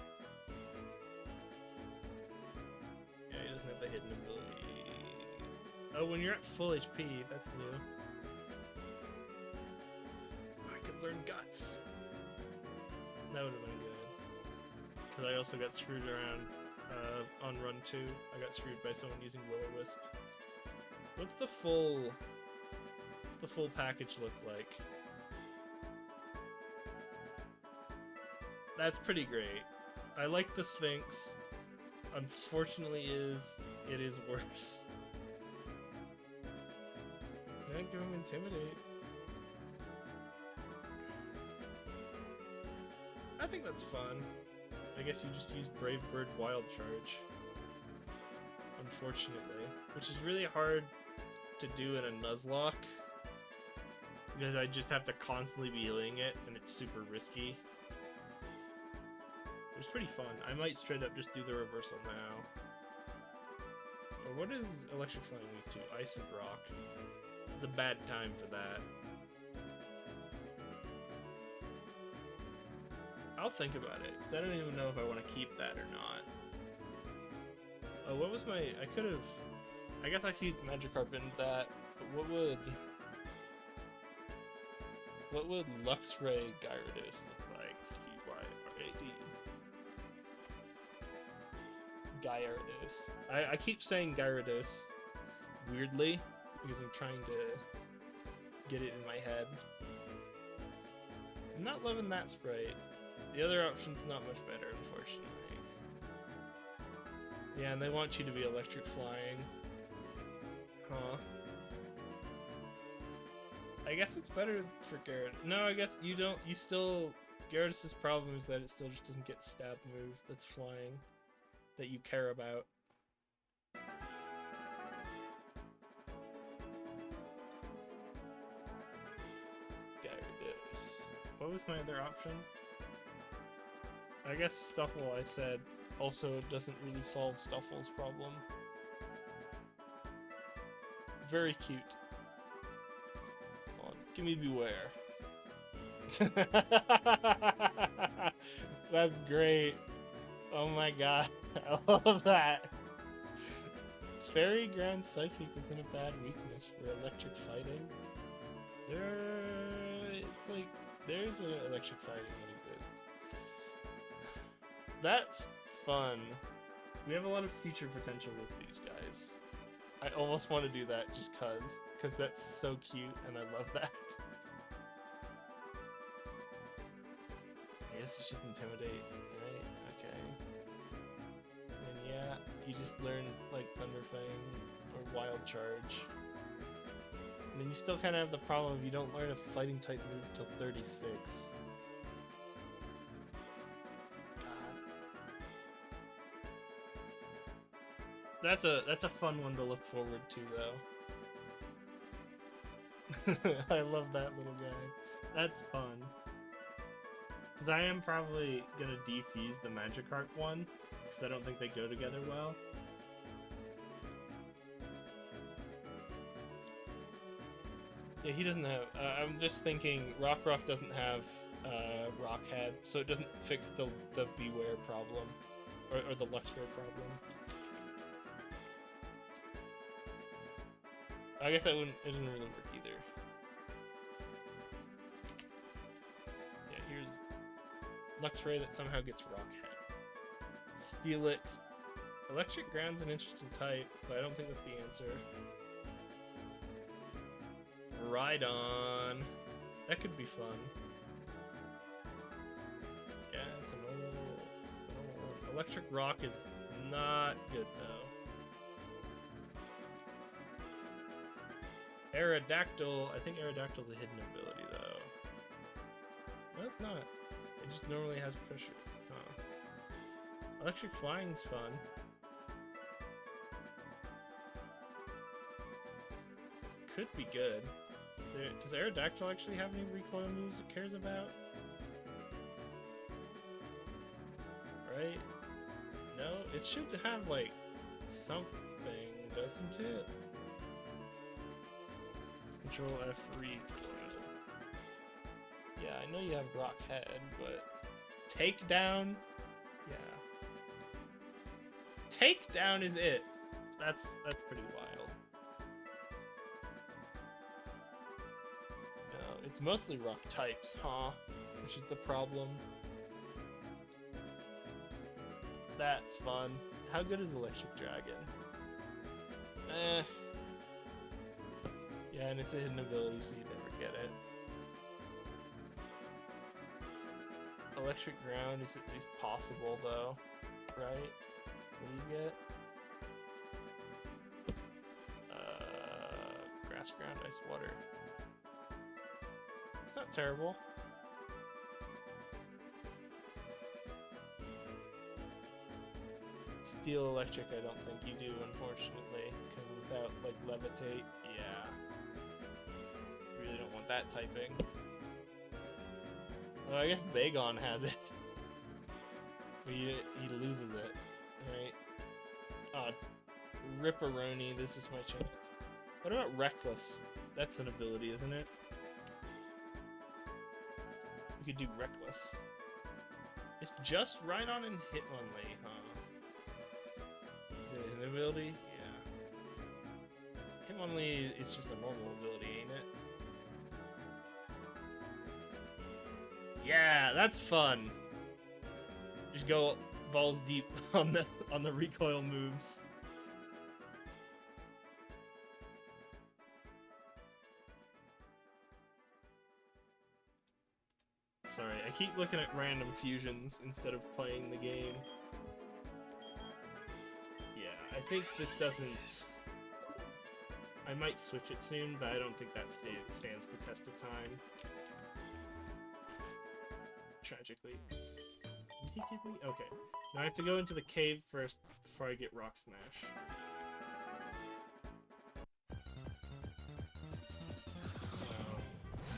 Yeah, he doesn't have the hidden ability. Oh, when you're at full HP, that's new. I could learn Guts. That would have been good. Because I also got screwed around on run 2. I got screwed by someone using Will-O-Wisp. What's the full package look like? That's pretty great. I like the Sphinx. Unfortunately, it is worse. I give him Intimidate. I think that's fun. I guess you just use Brave Bird Wild Charge. Unfortunately. Which is really hard to do in a Nuzlocke. Because I just have to constantly be healing it, and it's super risky. It was pretty fun. I might straight up just do the reversal now. Or what is Electric Flying weak to? Ice and Rock. It's a bad time for that. I'll think about it, because I don't even know if I want to keep that or not. Oh, what was my... I could have... I guess I fused Magikarp into that, but what would Luxray Gyarados look like? G-Y-R-A-D. Gyarados. I keep saying Gyarados weirdly, because I'm trying to get it in my head. I'm not loving that sprite. The other option's not much better, unfortunately. Yeah, and they want you to be Electric Flying. Huh. I guess it's better for Gyarados. No, I guess you don't. You still... Gyarados' problem is that it still just doesn't get stab move that's flying. That you care about. Gyarados. What was my other option? I guess Stuffle, I said, also doesn't really solve Stuffle's problem. Very cute. Come on, give me Beware. That's great. Oh my god, I love that. Fairy Ground Psychic isn't a bad weakness for electric fighting. It's like, there's an electric fighting that exists. That's fun. We have a lot of future potential with these guys. I almost want to do that just cause that's so cute and I love that. I guess it's just Intimidate, right? Okay. And yeah, you just learn like Thunder Fang or Wild Charge. And then you still kind of have the problem of you don't learn a fighting type move till 36. God. That's a fun one to look forward to, though. I love that little guy. That's fun. Because I am probably gonna defuse the Magikarp one, because I don't think they go together well. Yeah, he doesn't have. I'm just thinking Rockruff doesn't have Rockhead, so it doesn't fix the Beware problem, or the Luxray problem. I guess that wouldn't. It doesn't really work either. Yeah, here's Luxray that somehow gets Rockhead. Steelix. Electric Ground's an interesting type, but I don't think that's the answer. Rhydon. That could be fun. Yeah, it's an old. Electric Rock is not good though. Aerodactyl. I think Aerodactyl's a hidden ability though. No, it's not. It just normally has pressure. Huh. Electric Flying's fun. Could be good. Does Aerodactyl actually have any recoil moves it cares about? Right? No? It should have, like, something, doesn't it? Control F recoil. Yeah, I know you have Rock Head, but... Takedown? Yeah. Takedown is it! That's pretty wild. It's mostly rock types, huh? Which is the problem. That's fun. How good is Electric Dragon? Eh. Yeah, and it's a hidden ability, so you never get it. Electric Ground is at least possible, though. Right? What do you get? Grass Ground, Ice Water. It's not terrible. Steel Electric, I don't think you do, unfortunately. Because without, like, Levitate, yeah. You really don't want that typing. Well, I guess Bagon has it. But he loses it, right? Ripperoni, this is my chance. What about Reckless? That's an ability, isn't it? We could do Reckless. It's just Rhydon and Hitmonlee, huh? Is it an ability? Yeah. Hitmonlee is just a normal ability, ain't it? Yeah, that's fun. Just go balls deep on the recoil moves. Sorry, I keep looking at random fusions instead of playing the game. Yeah, I think this doesn't... I might switch it soon, but I don't think that stands the test of time. Tragically. Did he give me? Okay. Now I have to go into the cave first before I get Rock Smash.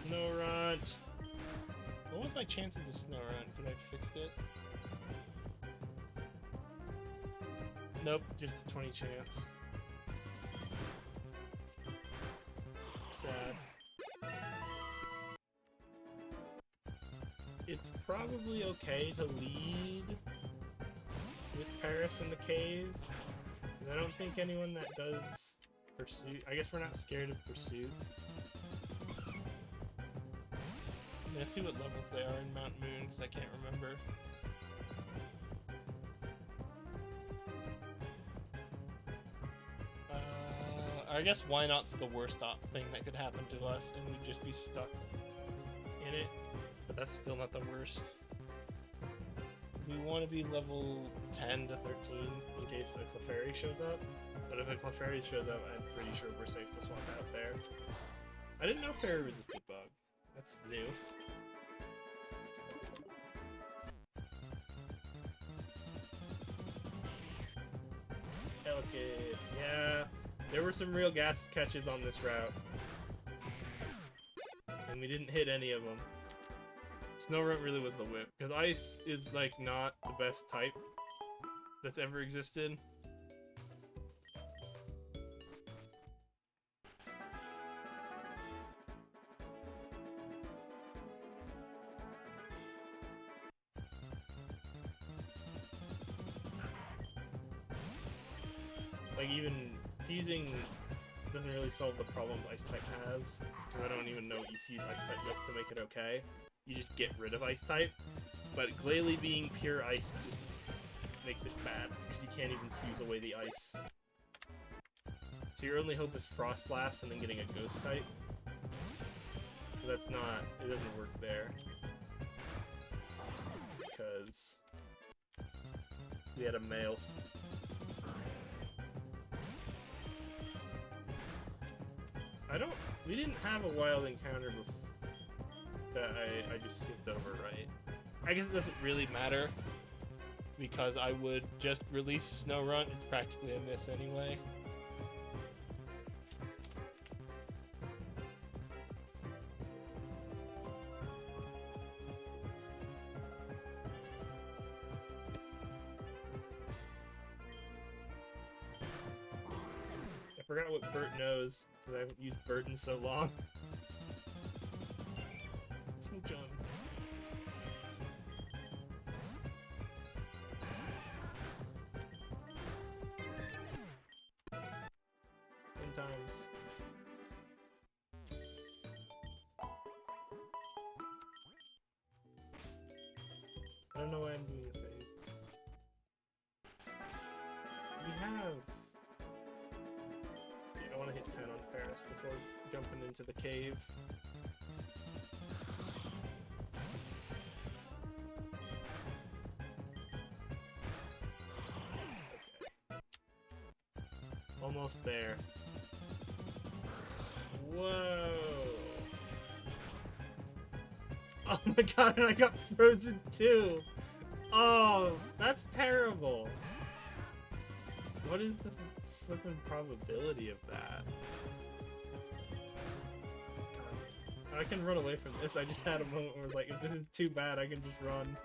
Snorunt. What was my chances of Snorunt? Could I have fixed it? Nope, just a 20 chance. Sad. It's probably okay to lead with Paris in the cave. I don't think anyone that does Pursuit... I guess we're not scared of Pursuit. I'm gonna see what levels they are in Mt.Moon, because I can't remember. I guess why not's the worst thing that could happen to us, and we'd just be stuck in it. But that's still not the worst. We want to be level 10 to 13 in case a Clefairy shows up. But if a Clefairy shows up, I'm pretty sure we're safe to swap out there. I didn't know Fairy resisted Bug. That's new. Delicate. Yeah, there were some real gas catches on this route. And we didn't hit any of them. Snorunt really was the whip. Because ice is, like, not the best type that's ever existed. Like, even fusing doesn't really solve the problem ice type has, because I don't even know what you fuse ice type with to make it okay. You just get rid of ice type, but Glalie being pure ice just makes it bad, because you can't even fuse away the ice. So your only hope is Frostlass and then getting a ghost type. But that's not, it doesn't work there. Because we had a male. We didn't have a wild encounter before that I just skipped over, right? I guess it doesn't really matter, because I would just release Snorunt, it's practically a miss anyway. I forgot what Bert knows, because I haven't used Bert in so long. Smooch on. 10 times. I don't know why I'm doing the same. We have... Yeah, I want to hit 10 on Paris before jumping into the cave. Almost there. Whoa! Oh my god, and I got frozen too! Oh, that's terrible! What is the flippin' probability of that? God. I can run away from this. I just had a moment where, like, if this is too bad, I can just run.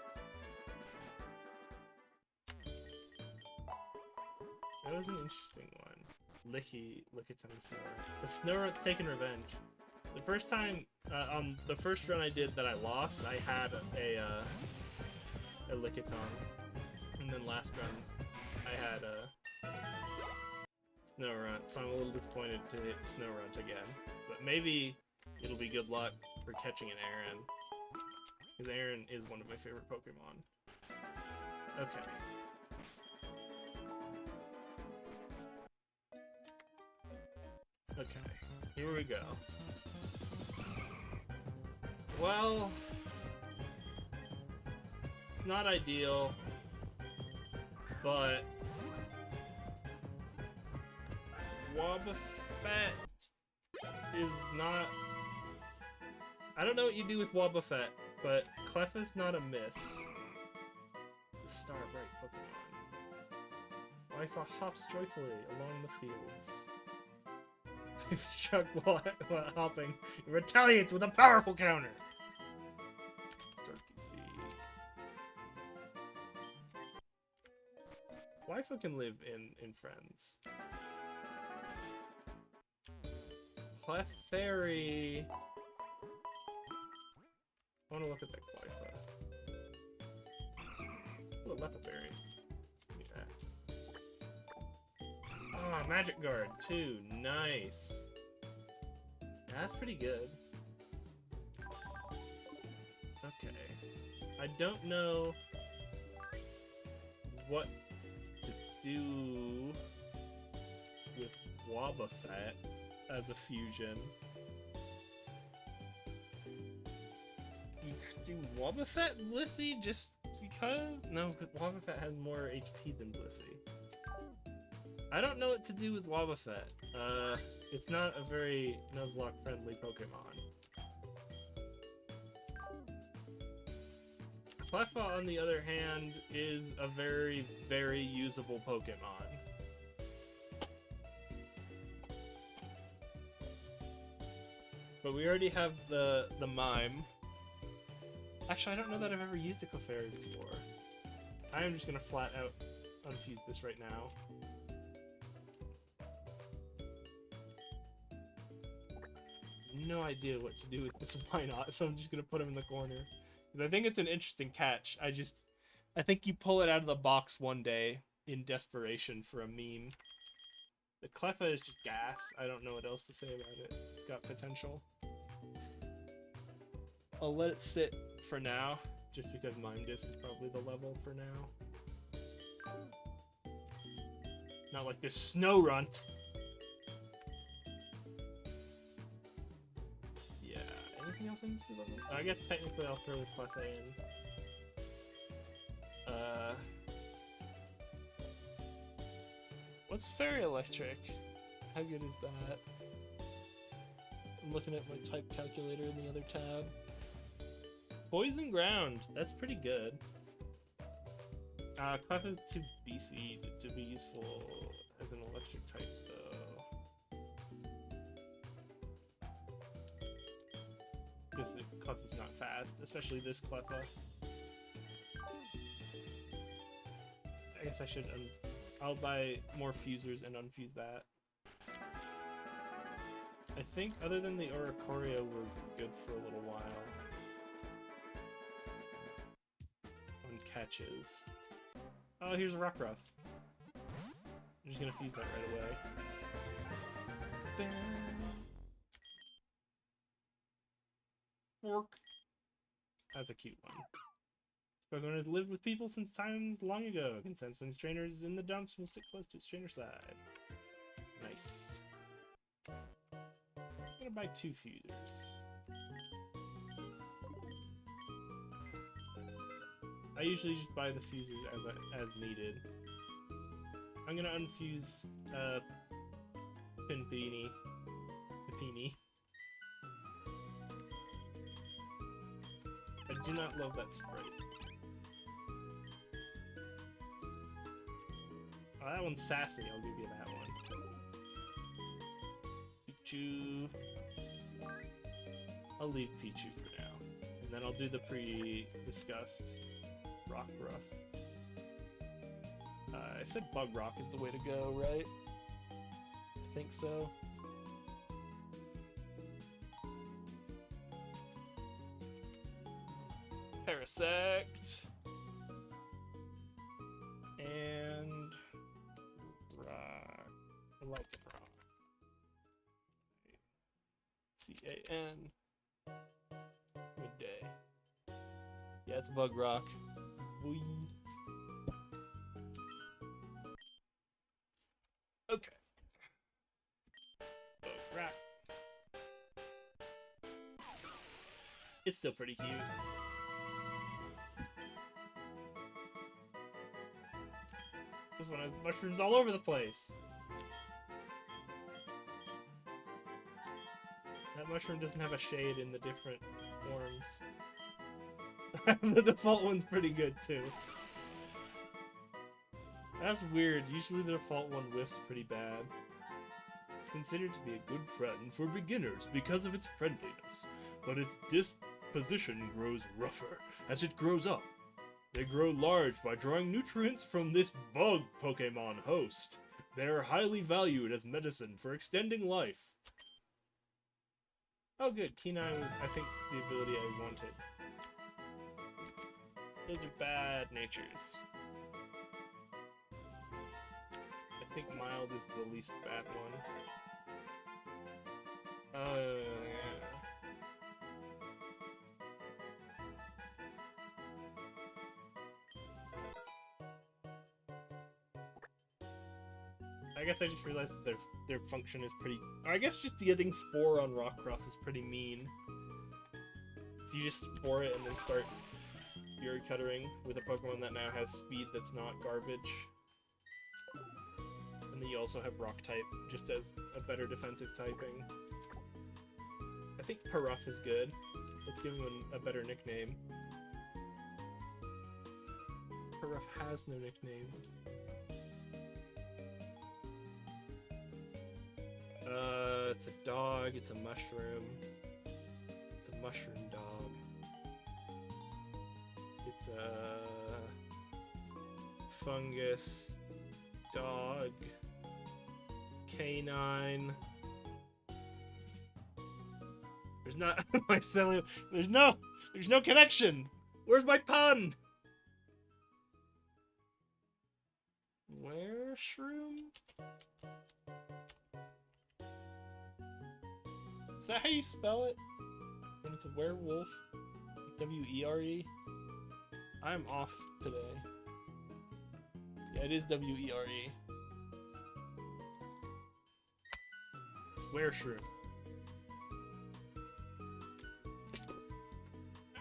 That was an interesting one. Lickitung Snorunt. The Snorunt's taking revenge. The first time, on the first run I did that I lost, I had a Lickitung. And then last run, I had a Snorunt, so I'm a little disappointed to hit Snorunt again. But maybe it'll be good luck for catching an Aaron. Because Aaron is one of my favorite Pokemon. Okay. Okay, here we go. Well, it's not ideal, but Wobbuffet is not... I don't know what you do with Wobbuffet, but Cleffa's not a miss. The star bright Pokemon. Wi-Fi hops joyfully along the fields. If struck while hopping, it retaliates with a powerful counter! Start DC. Wi-Fi can live in friends. Clefairy! I wanna look at that Wi-Fi. Oh, Leppaberry. Ah, oh, Magic Guard, too. Nice. That's pretty good. Okay. I don't know what to do with Wobbuffet as a fusion. Do Wobbuffet Blissey just because? No, Wobbuffet has more HP than Blissey. I don't know what to do with Wobbuffet. It's not a very Nuzlocke friendly Pokemon. Cleffa, on the other hand, is a very, very usable Pokemon. But we already have the mime. Actually, I don't know that I've ever used a Clefairy before. I am just gonna flat out unfuse this right now. No idea what to do with this why not, so I'm just gonna put him in the corner. Because I think it's an interesting catch. I think you pull it out of the box one day in desperation for a meme. The Cleffa is just gas. I don't know what else to say about it. It's got potential. I'll let it sit for now, just because Mime Disc is probably the level for now. Not like this Snow Runt. Yeah, anything else I need to be leveled? I guess technically I'll throw the Cleffa in. What's Fairy Electric? How good is that? I'm looking at my type calculator in the other tab. Poison Ground, that's pretty good. Clef is too beefy to be useful as an electric type, though. Because the Clef is not fast, especially this Cleffa. I guess I should. I'll buy more fusers and unfuse that. I think, other than the Oricorio, we're good for a little while. On catches. Oh, here's a Rockruff. I'm just gonna fuse that right away. Fork. That's a cute one. Pokemon has lived with people since times long ago. Can sense when trainers in the dumps will stick close to its trainer side. Nice. I'm gonna buy 2 fusers. I usually just buy the fusers as needed. I'm gonna unfuse Pipini. I do not love that sprite. Oh, that one's sassy, I'll give you that one. Pichu. I'll leave Pichu for now. And then I'll do the pre-discussed Rockruff. I said Bug Rock is the way to go, right? I think so. Parasect. And Rock. I like it, Rock. C-A-N. Midday. Yeah, it's Bug Rock. Whee. Okay. Bug Rock. It's still pretty cute. This one has mushrooms all over the place. That mushroom doesn't have a shade in the different forms. The default one's pretty good too. That's weird. Usually the default one whiffs pretty bad. It's considered to be a good friend for beginners because of its friendliness, but its disposition grows rougher as it grows up. They grow large by drawing nutrients from this bug Pokemon host. They are highly valued as medicine for extending life. Oh good, Kenai was, I think, the ability I wanted. Those are bad natures. I think Mild is the least bad one. Oh, yeah. I guess I just realized that their function is pretty... I guess just getting Spore on Rockruff is pretty mean. So you just Spore it and then start Fury Cuttering with a Pokemon that now has speed that's not garbage. And then you also have Rock type, just as a better defensive typing. I think Paruff is good. Let's give him a better nickname. Paruff has no nickname. It's a dog, it's a mushroom. mushroom dog. It's a fungus dog canine. There's not mycelium. There's no connection. Where's my pun? Where shroom? Is that how you spell it? When it's a werewolf? W-E-R-E? I'm off today. Yeah, it is W-E-R-E. It's wereshroom.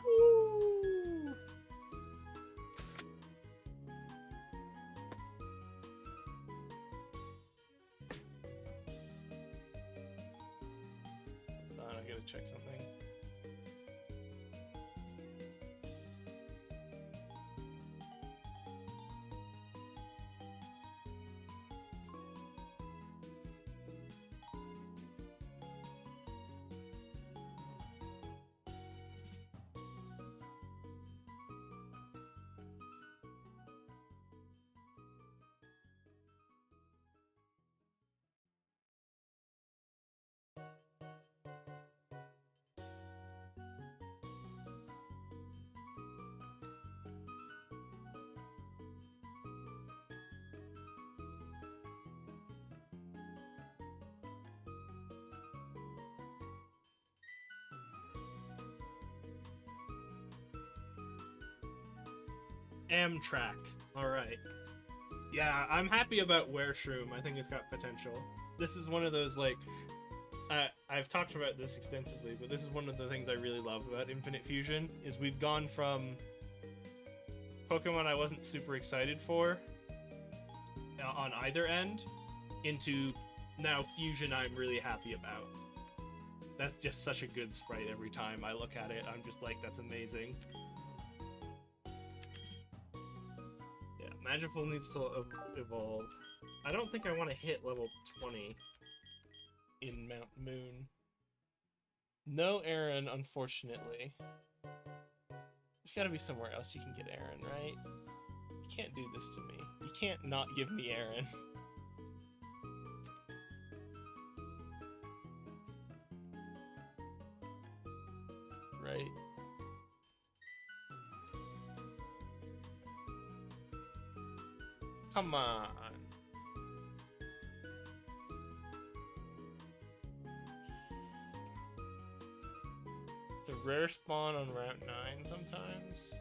Woo! Hold on, I gotta check something. Amtrak. Alright. Yeah, I'm happy about wereshroom. I think it's got potential. This is one of those, like... I've talked about this extensively, but this is one of the things I really love about Infinite Fusion, is we've gone from Pokemon I wasn't super excited for on either end, into now Fusion I'm really happy about. That's just such a good sprite every time I look at it. I'm just like, that's amazing. Magipul needs to evolve. I don't think I want to hit level 20 in Mt.Moon. No Aaron, unfortunately. There's gotta be somewhere else you can get Aaron, right? You can't do this to me. You can't not give me Aaron. Right? Come on. It's a rare spawn on Route 9 sometimes.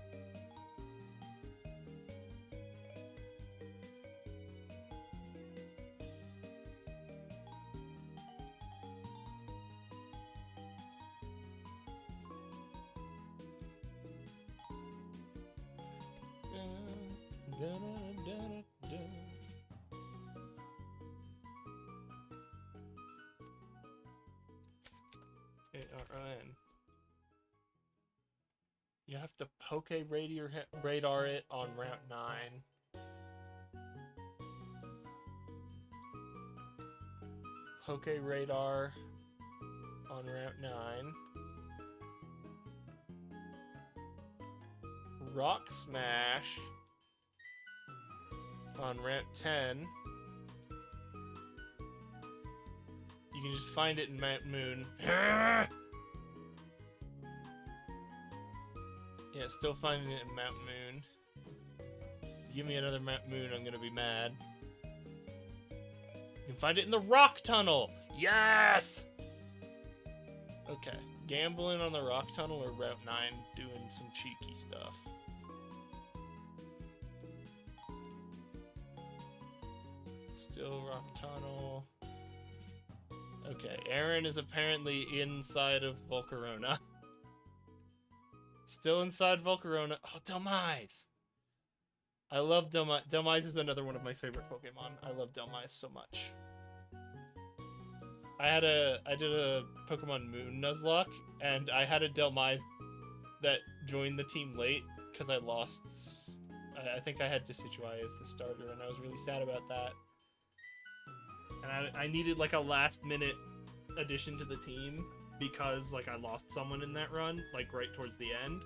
You have to radar it on Route 9. Radar on Route 9. Rock Smash on Route 10. You can just find it in Mt.Moon. Yeah, still finding it in Mt.Moon. Give me another Mt.Moon, I'm gonna be mad. You can find it in the rock tunnel! Yes! Okay, gambling on the rock tunnel or Route 9 doing some cheeky stuff. Still rock tunnel. Okay, Aaron is apparently inside of Volcarona. Still inside Volcarona. Oh, Delmise! I love Delmise. Delmise is another one of my favorite Pokemon. I love Delmise so much. I did a Pokemon Moon Nuzlocke, and I had a Delmise that joined the team late because I lost. I think I had Decidueye as the starter, and I was really sad about that. And I needed like a last minute addition to the team because like I lost someone in that run, like right towards the end,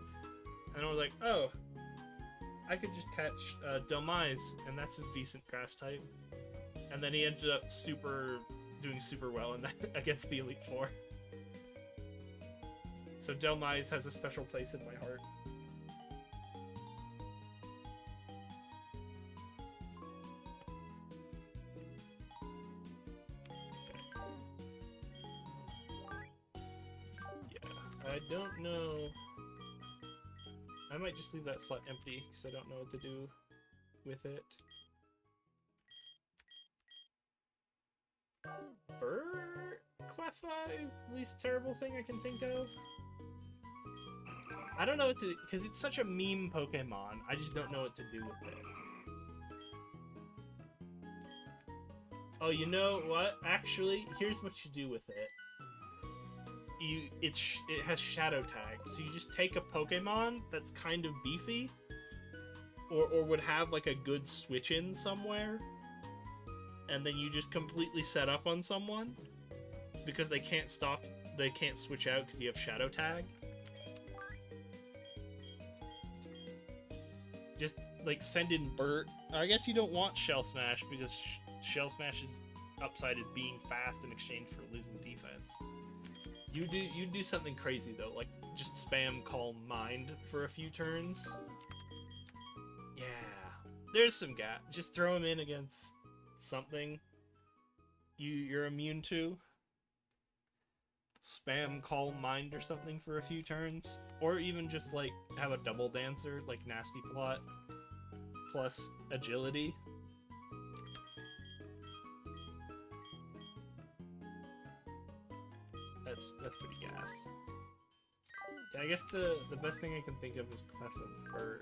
and I was like, oh, I could just catch Delmise, and that's a decent grass type. And then he ended up doing super well in that against the Elite Four. So Delmise has a special place in my heart. I don't know. I might just leave that slot empty because I don't know what to do with it. Cleffa is the least terrible thing I can think of. I don't know what to, because it's such a meme Pokemon. I just don't know what to do with it. Oh, you know what? Actually, here's what you do with it. It has Shadow Tag, so you just take a Pokemon that's kind of beefy, or would have like a good switch in somewhere, and then you just completely set up on someone because they can't switch out because you have Shadow Tag. Just like send in Burt. I guess you don't want Shell Smash because Shell Smash's upside is being fast in exchange for losing defense. You do something crazy though, like just spam Calm Mind for a few turns. Yeah, there's some gap. Just throw him in against something you're immune to. Spam Calm Mind or something for a few turns, or even just like have a double dancer like Nasty Plot plus agility. That's pretty gas. Yeah, I guess the best thing I can think of is Cleffa Burt,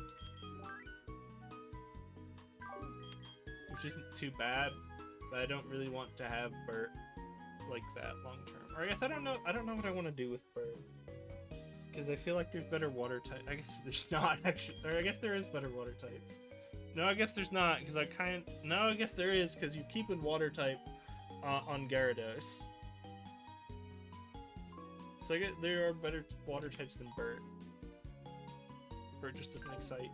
which isn't too bad, but I don't really want to have Burt like that long term. Or I guess I don't know what I want to do with Burt, because I feel like there's better water type. I guess there's not actually. Or I guess there is better water types. No, I guess there's not, because no, I guess there is, because you keep in water type on Gyarados. So I guess there are better water types than Burt. Burt just doesn't excite.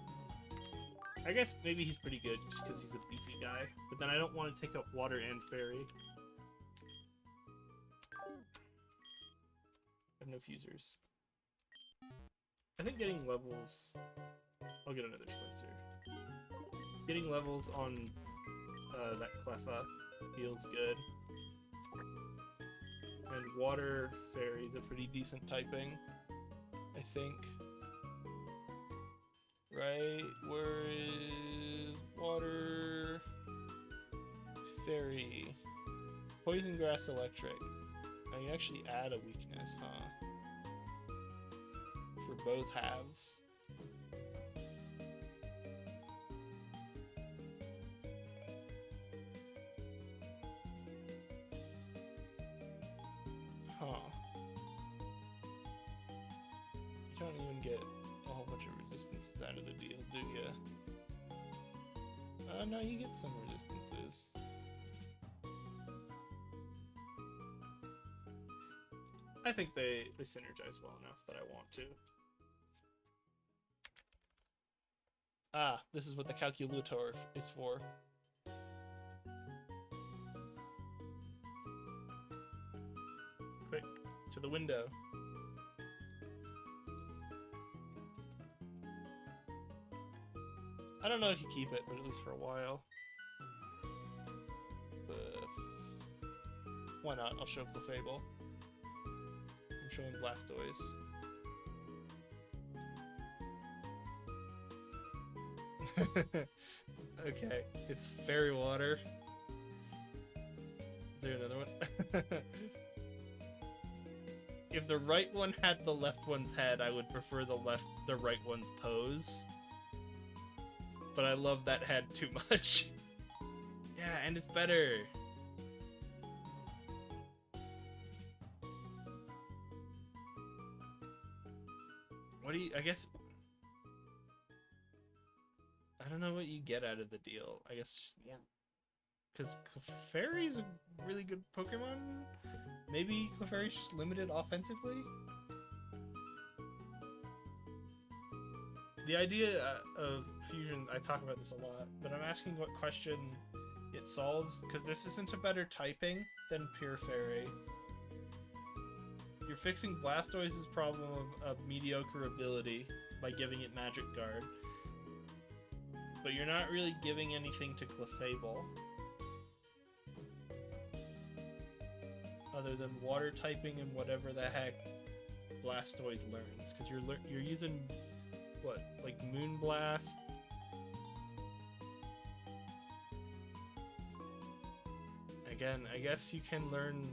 I guess maybe he's pretty good just because he's a beefy guy, but then I don't want to take up water and fairy. I have no fusers. I think getting levels... I'll get another Spencer. Getting levels on that Cleffa feels good. And water fairy is a pretty decent typing, I think. Right, where is water fairy? Poison grass electric. Oh, you actually add a weakness, huh? For both halves. Huh. You don't even get a whole bunch of resistances out of the deal, do ya? No, you get some resistances. I think they synergize well enough that I want to. Ah, this is what the calculator is for. Quick, to the window. I don't know if you keep it, but at least for a while. Why not? I'll show Clefable. I'm showing Blastoise. Okay, it's fairy water. Is there another one? If the right one had the left one's head, I would prefer the right one's pose. But I love that head too much. Yeah, and it's better. What do you, I guess, I don't know what you get out of the deal. I guess just more, because Fairy's a really good Pokemon, Maybe Clefairy's just limited offensively? The idea of fusion, I talk about this a lot, but I'm asking what question it solves, because this isn't a better typing than Pure Fairy. You're fixing Blastoise's problem of mediocre ability by giving it Magic Guard, but you're not really giving anything to Clefable other than water typing and whatever the heck Blastoise learns, because you're using what, like Moonblast? Again, I guess you can learn.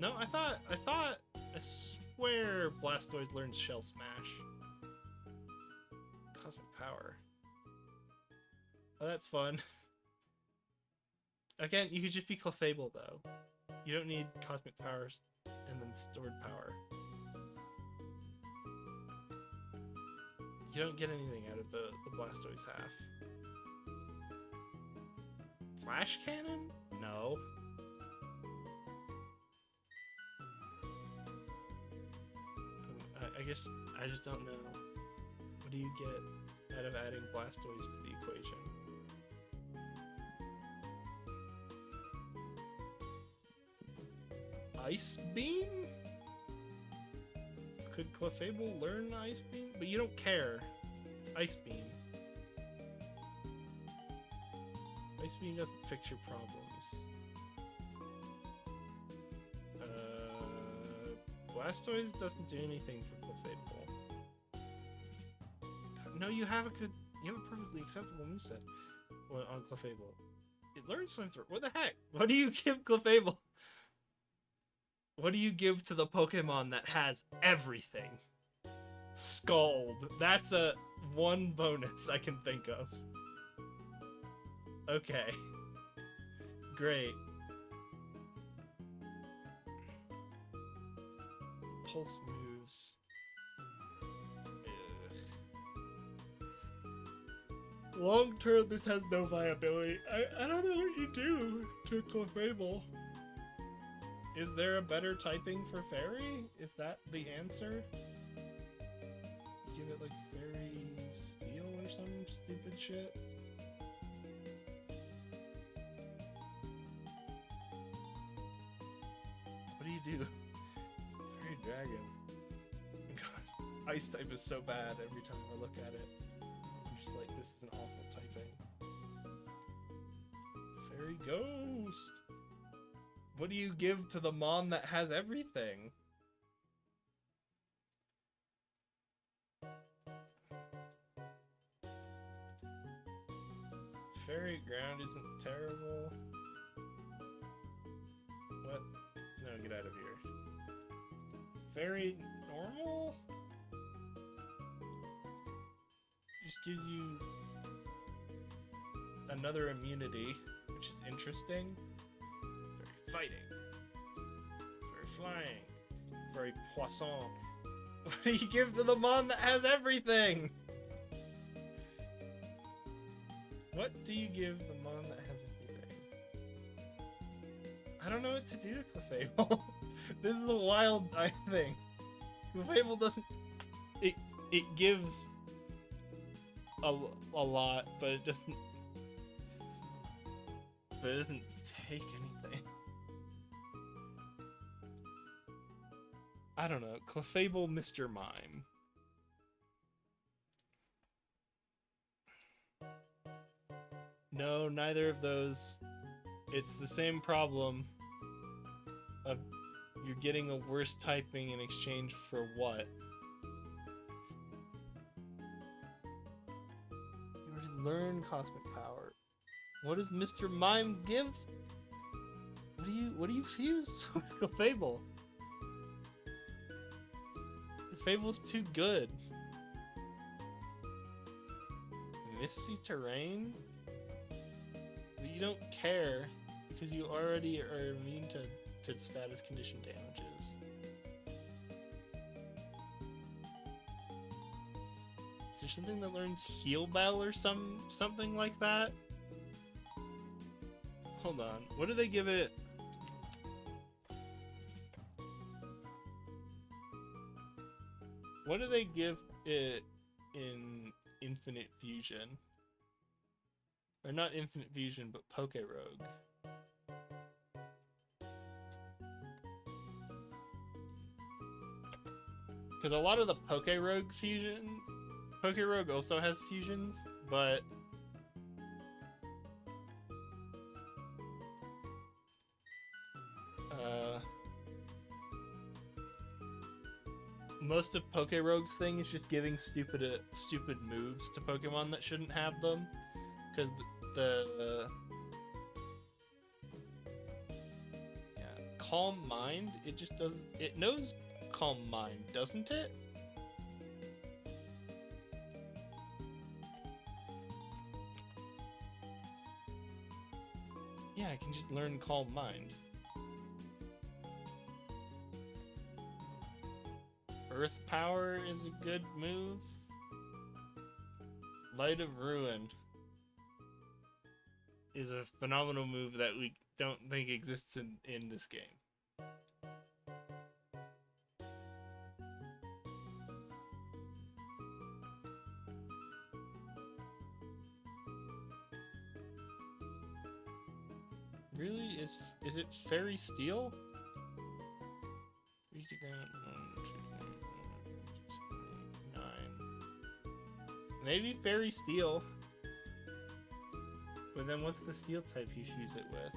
No, I swear Blastoise learns Shell Smash. Cosmic Power. Oh, that's fun. Again, you could just be Clefable though. You don't need Cosmic Powers and then Stored Power. You don't get anything out of the Blastoise half. Flash Cannon? No. I guess I just don't know. What do you get out of adding Blastoise to the equation? Ice Beam? Could Clefable learn Ice Beam? But you don't care. It's Ice Beam. Ice Beam doesn't fix your problems. Blastoise doesn't do anything for Clefable. No, you have a perfectly acceptable moveset on Clefable. It learns Flamethrower. What the heck? What do you give Clefable? What do you give to the Pokemon that has everything? Scald. That's a one bonus I can think of. Okay. Great. Pulse moves. Ugh. Long term, this has no viability. I don't know what you do to Clefable. Is there a better typing for Fairy? Is that the answer? Give it like Fairy Steel or some stupid shit? What do you do? Fairy Dragon. God, Ice type is so bad every time I look at it. I'm just like, this is an awful typing. Fairy Ghost! What do you give to the Mon that has everything? Fairy Ground isn't terrible. What? No, get out of here. Fairy Normal? Just gives you another immunity, which is interesting. Fairy Fighting. Fairy Flying. Fairy Poisson. What do you give to the Mon that has everything? What do you give the Mon that has everything? I don't know what to do to Clefable. This is a wild thing. Clefable doesn't... It gives a lot, but it doesn't... But it doesn't take anything. I don't know. Clefable, Mr. Mime. No, neither of those. It's the same problem of you're getting a worse typing in exchange for what? You already learned Cosmic Power. What does Mr. Mime give? What do you fuse with Clefable? Clefable's too good. Misty Terrain? But you don't care because you already are immune to status condition damages. Is there something that learns Heal Bell or something like that? Hold on. What do they give it? What do they give it in Infinite Fusion? Or not Infinite Fusion, but Poke Rogue. Because a lot of the Poke Rogue fusions, Poke Rogue also has fusions, but most of Poke Rogue's thing is just giving stupid moves to Pokemon that shouldn't have them. Because yeah, Calm Mind, it just doesn't. It knows Calm Mind, doesn't it? Yeah, I can just learn Calm Mind. Earth Power is a good move. Light of Ruin is a phenomenal move that we don't think exists in this game. Really? Is it Fairy Steel? Reach the ground. 1, 2, 3, 4, 5, 6, 7, 8, 9. Maybe Fairy Steel. But then what's the steel type you fuse it with?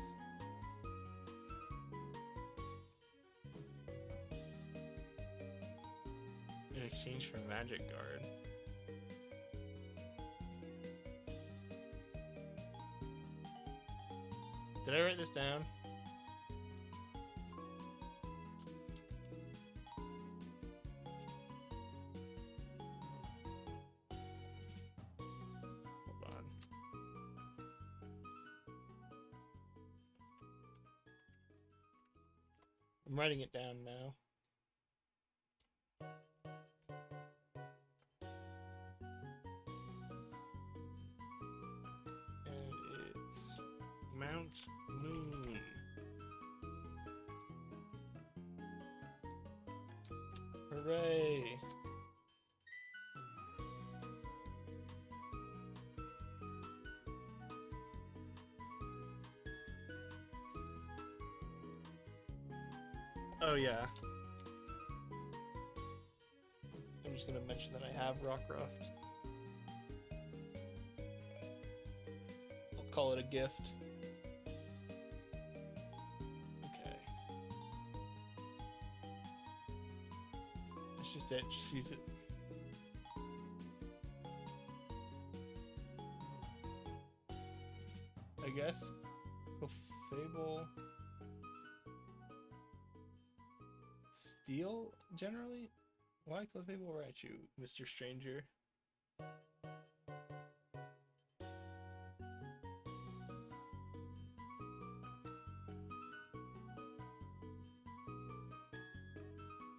In exchange for Magic Guard. Did I write this down? Hold on. I'm writing it down now. And it's Mt.Moon. Hooray! Oh yeah. I'm just gonna mention that I have Rockruft. I'll call it a gift. Okay. That's just it, just use it. I guess. Fable. Steel, generally? Why Clefable Raichu, Mr. Stranger?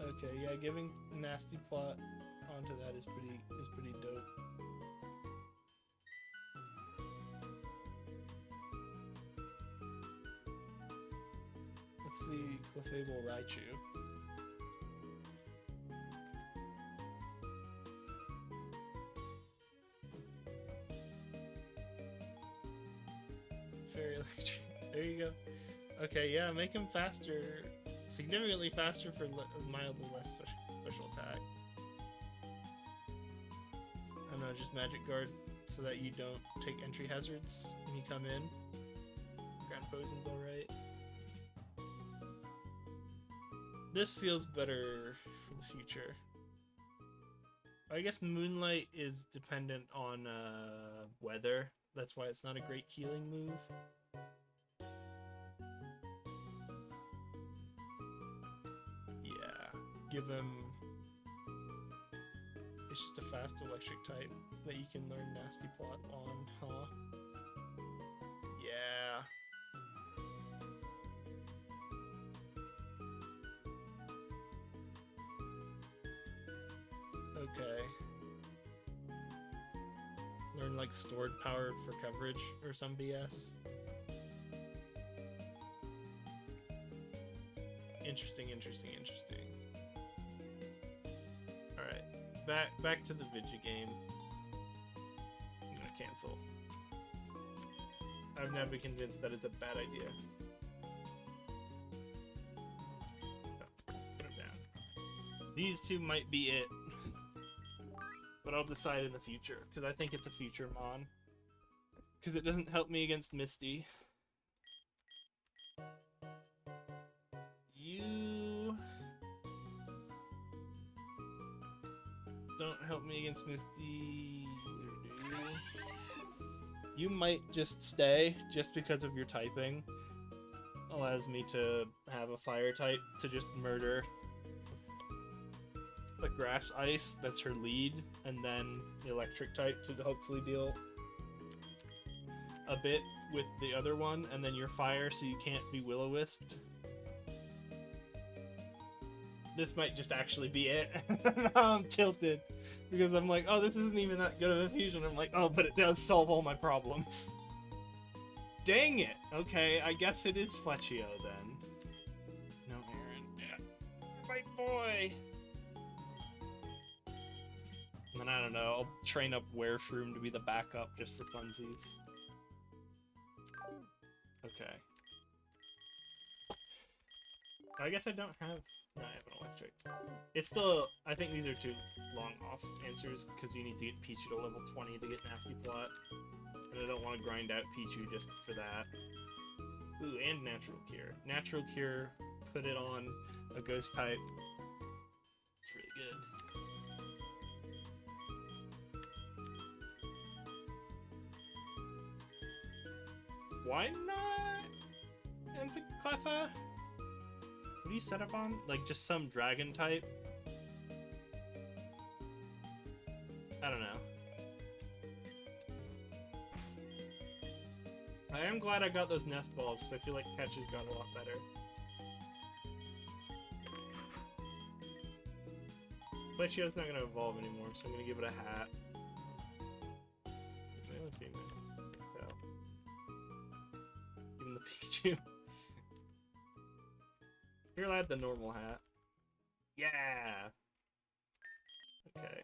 Okay, yeah, giving Nasty Plot onto that is pretty dope. Let's see Clefable Raichu. Fairy Electric. There you go. Okay, yeah, make him faster. Significantly faster for mildly less special attack. I don't know, just Magic Guard so that you don't take entry hazards when you come in. Ground Poison's alright. This feels better for the future. I guess Moonlight is dependent on weather. That's why it's not a great healing move. Yeah, give him... It's just a fast electric type that you can learn Nasty Plot on, huh? Yeah. Okay. Learn like stored power for coverage or some BS. Interesting. Alright, back to the Vidya game. I'm gonna cancel. I've now been convinced that it's a bad idea. Oh, put it down. These two might be it. But I'll decide in the future, because I think it's a future Mon. Because it doesn't help me against Misty. You don't help me against Misty. You might just stay, just because of your typing. Allows me to have a fire type to just murder the grass ice, that's her lead, and then the electric type to hopefully deal a bit with the other one, and then your fire so you can't be will-o-wisped. This might just actually be it. Now I'm tilted because I'm like, oh, this isn't even that good of a fusion. I'm like, oh, but it does solve all my problems. Dang it! Okay, I guess it is Fletchio then. No, Aaron. Yeah. My boy! And then I don't know, I'll train up Wereshroom to be the backup just for funsies. Okay. I guess I don't have... No, I have an electric. It's still... I think these are too long off answers, because you need to get Pichu to level 20 to get Nasty Plot. And I don't want to grind out Pichu just for that. Ooh, and Natural Cure. Natural Cure, put it on a Ghost type. It's really good. Why not? Cleffa? What do you set up on? Like, just some dragon type? I don't know. I am glad I got those nest balls, because I feel like catches got a lot better. Fletchio's not going to evolve anymore, so I'm going to give it a hat. Male or female? So. Give him the Pikachu. You're allowed the normal hat. Yeah! Okay.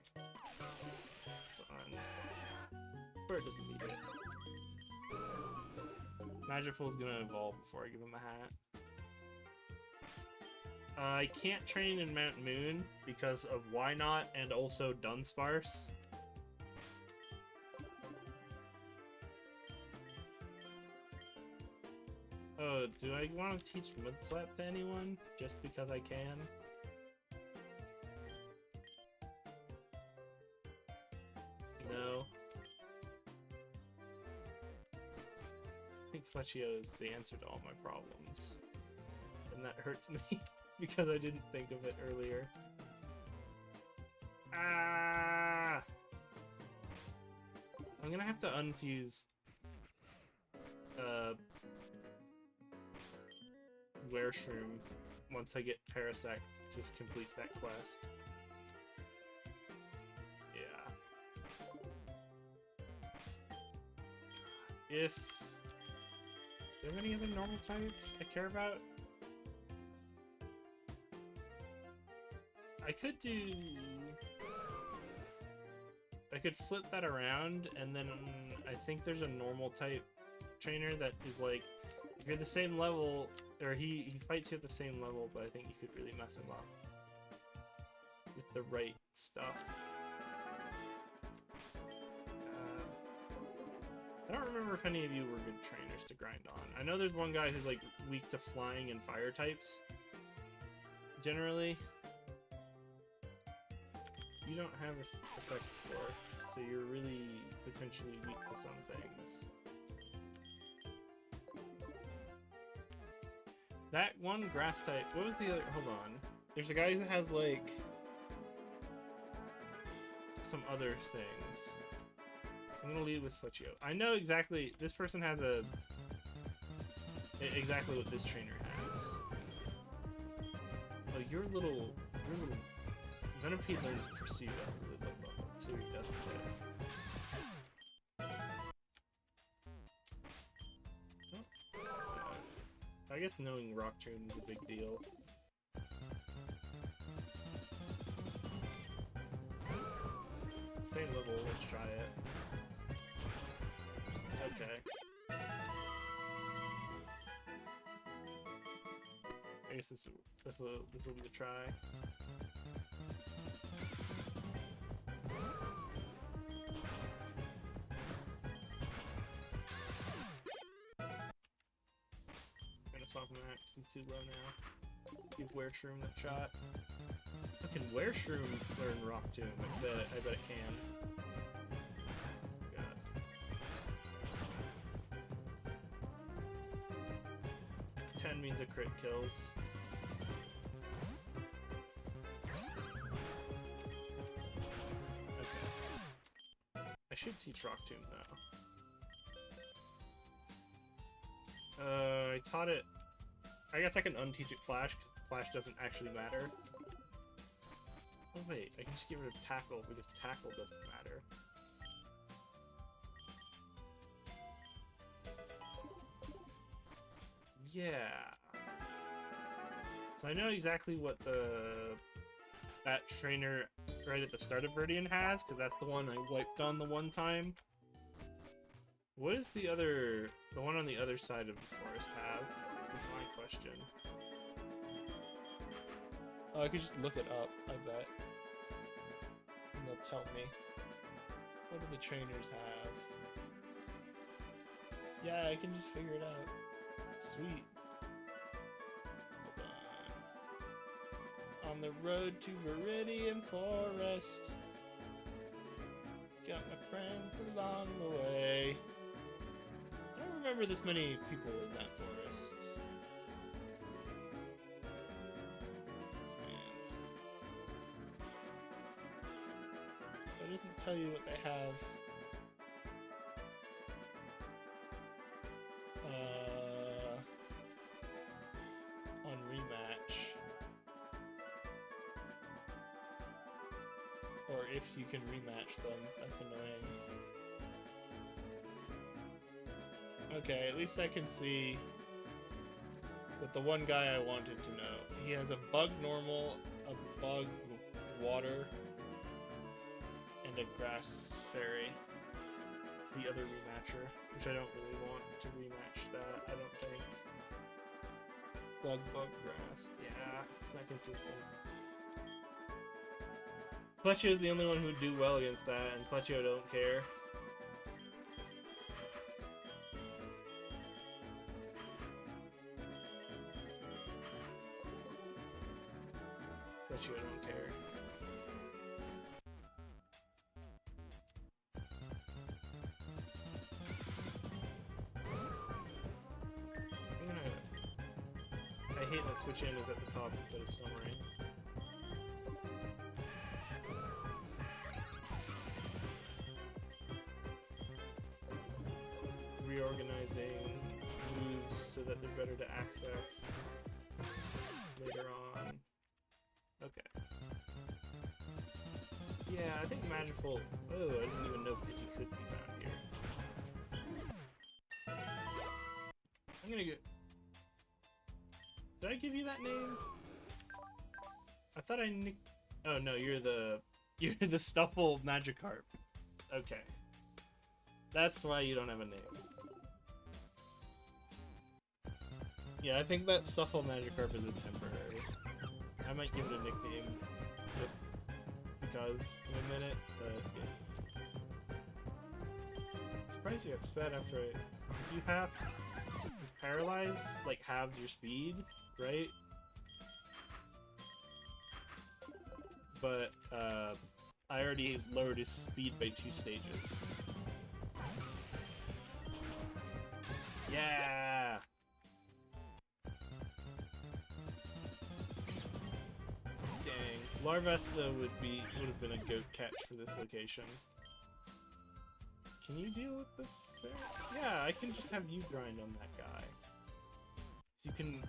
Bird doesn't need it. Magiful's gonna evolve before I give him a hat. I can't train in Mt.Moon because of Why Not and also Dunsparce. Oh, do I want to teach Mudslap to anyone? Just because I can? No. I think Fletchio is the answer to all my problems. And that hurts me, because I didn't think of it earlier. Ah! I'm gonna have to unfuse... Wereshroom once I get Parasect to complete that quest. Yeah. If... Do you have any other normal types I care about? I could do... I could flip that around, and then I think there's a normal type trainer that is like, if you're the same level, or he fights you at the same level, but I think you could really mess him up with the right stuff. I don't remember if any of you were good trainers to grind on. I know there's one guy who's like weak to flying and fire types. Generally, you don't have effects for it, so you're really potentially weak to some things. That one grass type, what was the other, hold on. There's a guy who has like some other things. I'm gonna lead with Fletchio. I know exactly, this person has exactly what this trainer has. Oh, your little Venipede learns Pursue at really low level too, doesn't it? I guess knowing Rock Tomb is a big deal. same level. Let's try it. Okay. I guess this will be the try. I'm gonna swap him out because he's too low now. Give Wereshroom that shot. Can Wereshroom learn Rock Tomb? I bet it can. God. 10 means a crit kills. Okay. I should teach Rock Tomb though. I taught it. I guess I can unteach it Flash because Flash doesn't actually matter. Oh wait, I can just get rid of Tackle because Tackle doesn't matter. Yeah. So I know exactly what that trainer right at the start of Verdian has, because that's the one I wiped on the one time. What is the one on the other side of the forest have? Is my question. Oh, I could just look it up, I bet. And they'll tell me. What do the trainers have? Yeah, I can just figure it out. Sweet. Hold on. On the road to Viridian Forest. Got my friends along the way. I don't remember this many people in that forest. It doesn't tell you what they have. On rematch. Or if you can rematch them. That's annoying. Okay, at least I can see that the one guy I wanted to know. He has a bug normal, a bug water, and a grass fairy. It's the other rematcher, which I don't really want to rematch that, I don't think. Bug, grass. Yeah, it's not consistent. Fletchio is the only one who would do well against that, and Fletchio don't care. Fletchio don't care. I hate that switch end is at the top instead of summary. Reorganizing moves so that they're better to access later on. Okay. Yeah, I think Magiful. Oh, I didn't even know Pidgey could be found here. I'm gonna go. Did I give you that name? I thought I nicked. Oh no, you're the Stuffle Magikarp. Okay. That's why you don't have a name. Yeah, I think that Stuffle Magikarp is a temporary. I might give it a nickname just because in a minute, but yeah. I'm surprised you got sped after it. Because you have Paralyze, like, halves your speed, right? But, I already lowered his speed by 2 stages. Yeah! Dang. Larvesta would have been a goat catch for this location. Can you deal with the fair? Yeah, I can just have you grind on that guy. So you can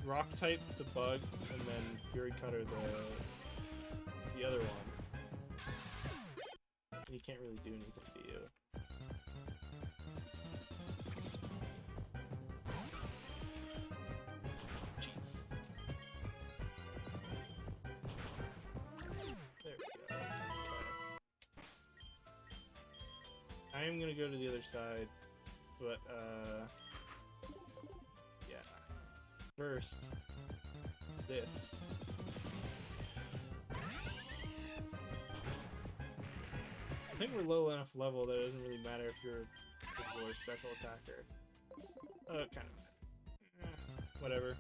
rock type the bugs and then Fury Cutter the other one. You can't really do anything, do you? Jeez. There we go. Okay. am gonna go to the other side, but yeah. First, this. I think we're low enough level that it doesn't really matter if you're a physical or special attacker. Kind of. Whatever.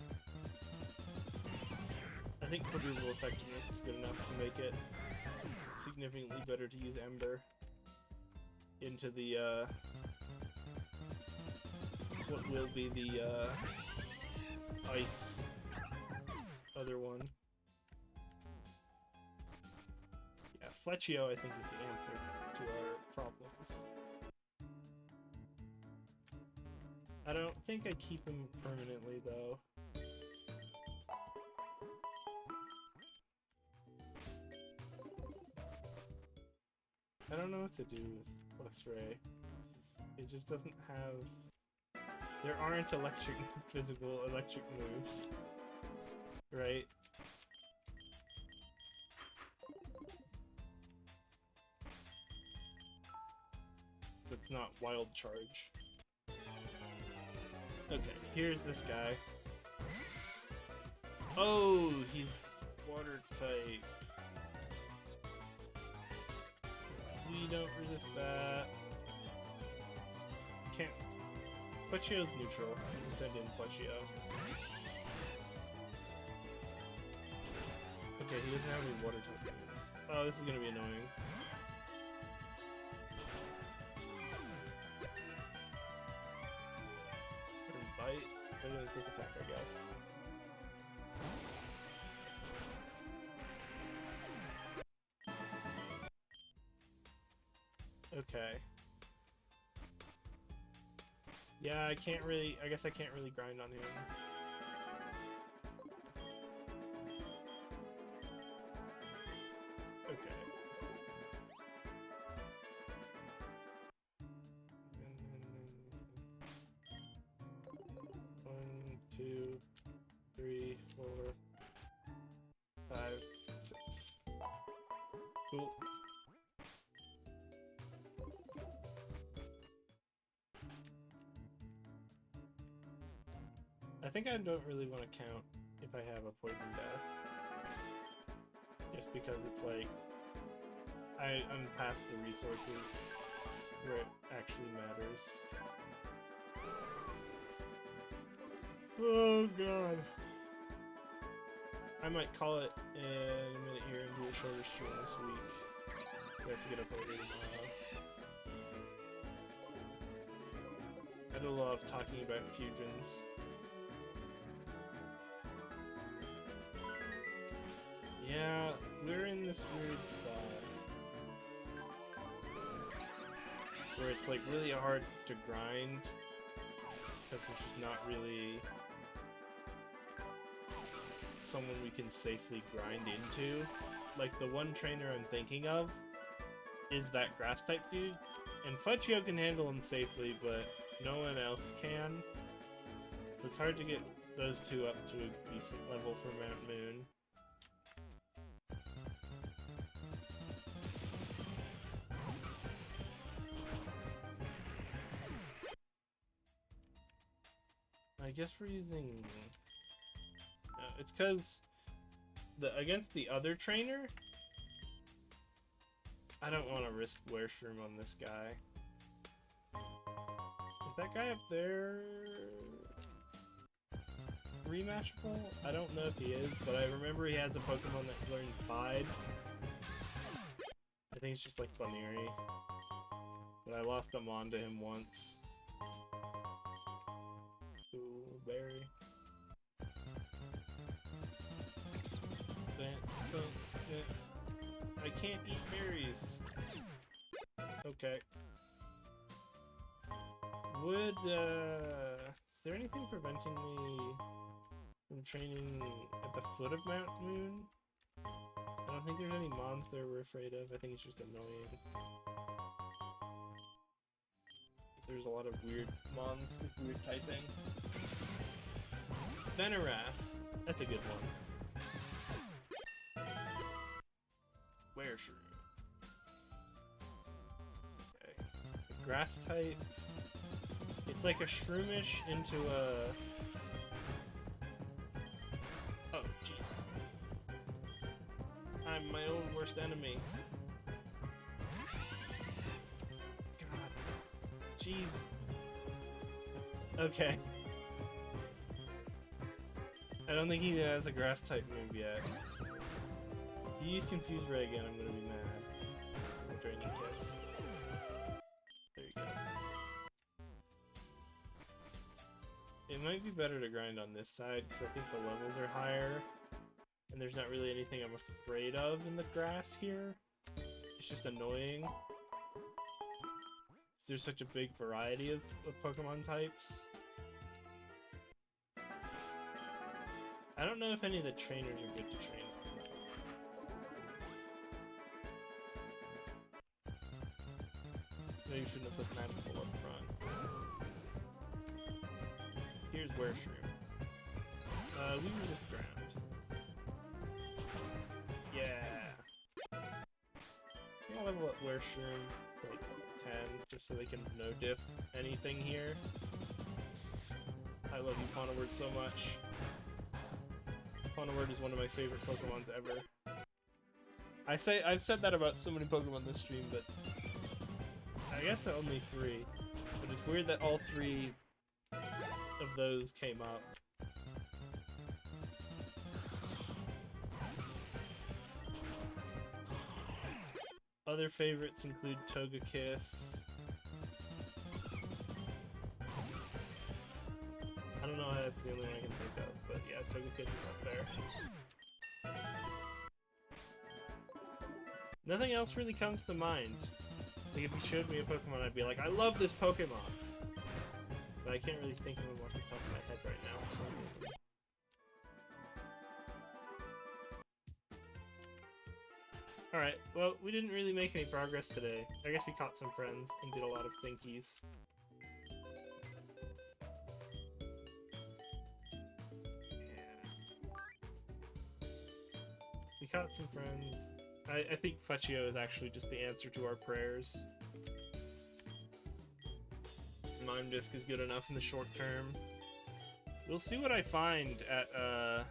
I think quadruple effectiveness is good enough to make it significantly better to use Ember into the, what will be the, ice other one. Yeah, Fletchio, I think, is the answer to our problems. I don't think I keep him permanently, though. I don't know what to do with Luxray. It just doesn't have... There aren't physical electric moves. Right? That's not Wild Charge. Okay, here's this guy. Oh, he's water type. We don't resist that. Can't. Fletchio's neutral. You can send in Fletchio. Okay, he doesn't have any water type moves. Oh, this is gonna be annoying. Bite. Better than quick attack, I guess. Okay. Yeah, I can't really... I guess I can't really grind on him. Okay. One, two, three, 4, 5, 6. Cool. I think I don't really want to count if I have a poison death. Just because it's like... I'm past the resources where it actually matters. Oh god. I might call it in a minute here and do a shorter stream this week. Let's get up early tomorrow. I do love talking about fusions. Yeah, we're in this weird spot where it's like really hard to grind because there's just not really someone we can safely grind into. Like the one trainer I'm thinking of is that grass type dude, and Fletchio can handle him safely, but no one else can. So it's hard to get those two up to a decent level for Mt.Moon. I guess we're using... it's because against the other trainer, I don't want to risk Wereshroom on this guy. Is that guy up there rematchable? I don't know if he is, but I remember he has a Pokemon that learns Bide. I think it's just like Bunnery. But I lost a Mon to him once. Ooh, berry. I can't eat berries. Okay. Is there anything preventing me from training at the foot of Mt.Moon? I don't think there's any mons there we're afraid of. I think it's just annoying. There's a lot of weird mons with weird typing. Venorass. That's a good one. Wereshroom. Okay. grass type. It's like a shroomish into a... Oh, jeez. I'm my own worst enemy. God. Jeez. Okay. I don't think he has a grass type move yet. If you use Confuse Ray again, I'm gonna be mad. Draining Kiss. There you go. It might be better to grind on this side because I think the levels are higher. And there's not really anything I'm afraid of in the grass here. It's just annoying. There's such a big variety of Pokemon types. I don't know if any of the trainers are good to train on. Maybe you shouldn't have put Magical up front. Here's Wereshroom. We resist ground. Yeah. I'll level up Wereshroom to like 10, just so they can no-diff anything here. I love you, Ponaword, so much. Ponaword is one of my favorite Pokemons ever. I've said that about so many Pokemon this stream, but I guess only 3. But it's weird that all 3 of those came up. Other favorites include Togekiss. I don't know how that's the only one I can think of, but yeah, Togekiss is up there. Nothing else really comes to mind. Like, if you showed me a Pokemon, I'd be like, I love this Pokemon! But I can't really think of them off the top of my head right now for some reason. Alright, well, we didn't really make any progress today. I guess we caught some friends and did a lot of thinkies. We caught some friends. I think Fletchio is actually just the answer to our prayers. Mime Disc is good enough in the short term. We'll see what I find at, oh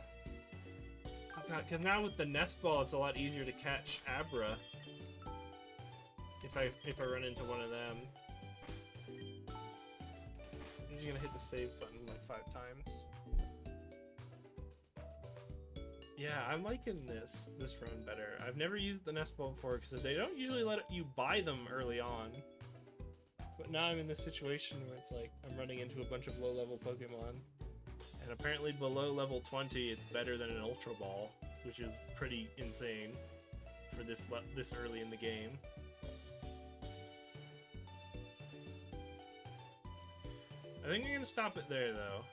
god, because now with the Nest Ball, it's a lot easier to catch Abra. If I run into one of them. I'm just gonna hit the save button like 5 times. Yeah, I'm liking this run better. I've never used the Nest Ball before because they don't usually let you buy them early on. But now I'm in this situation where it's like I'm running into a bunch of low-level Pokemon. And apparently below level 20, it's better than an Ultra Ball, which is pretty insane for this early in the game. I think I'm gonna stop it there, though.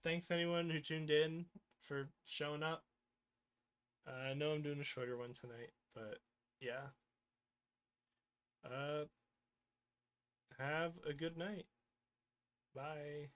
Thanks anyone who tuned in for showing up. I know I'm doing a shorter one tonight, but yeah. Have a good night. Bye.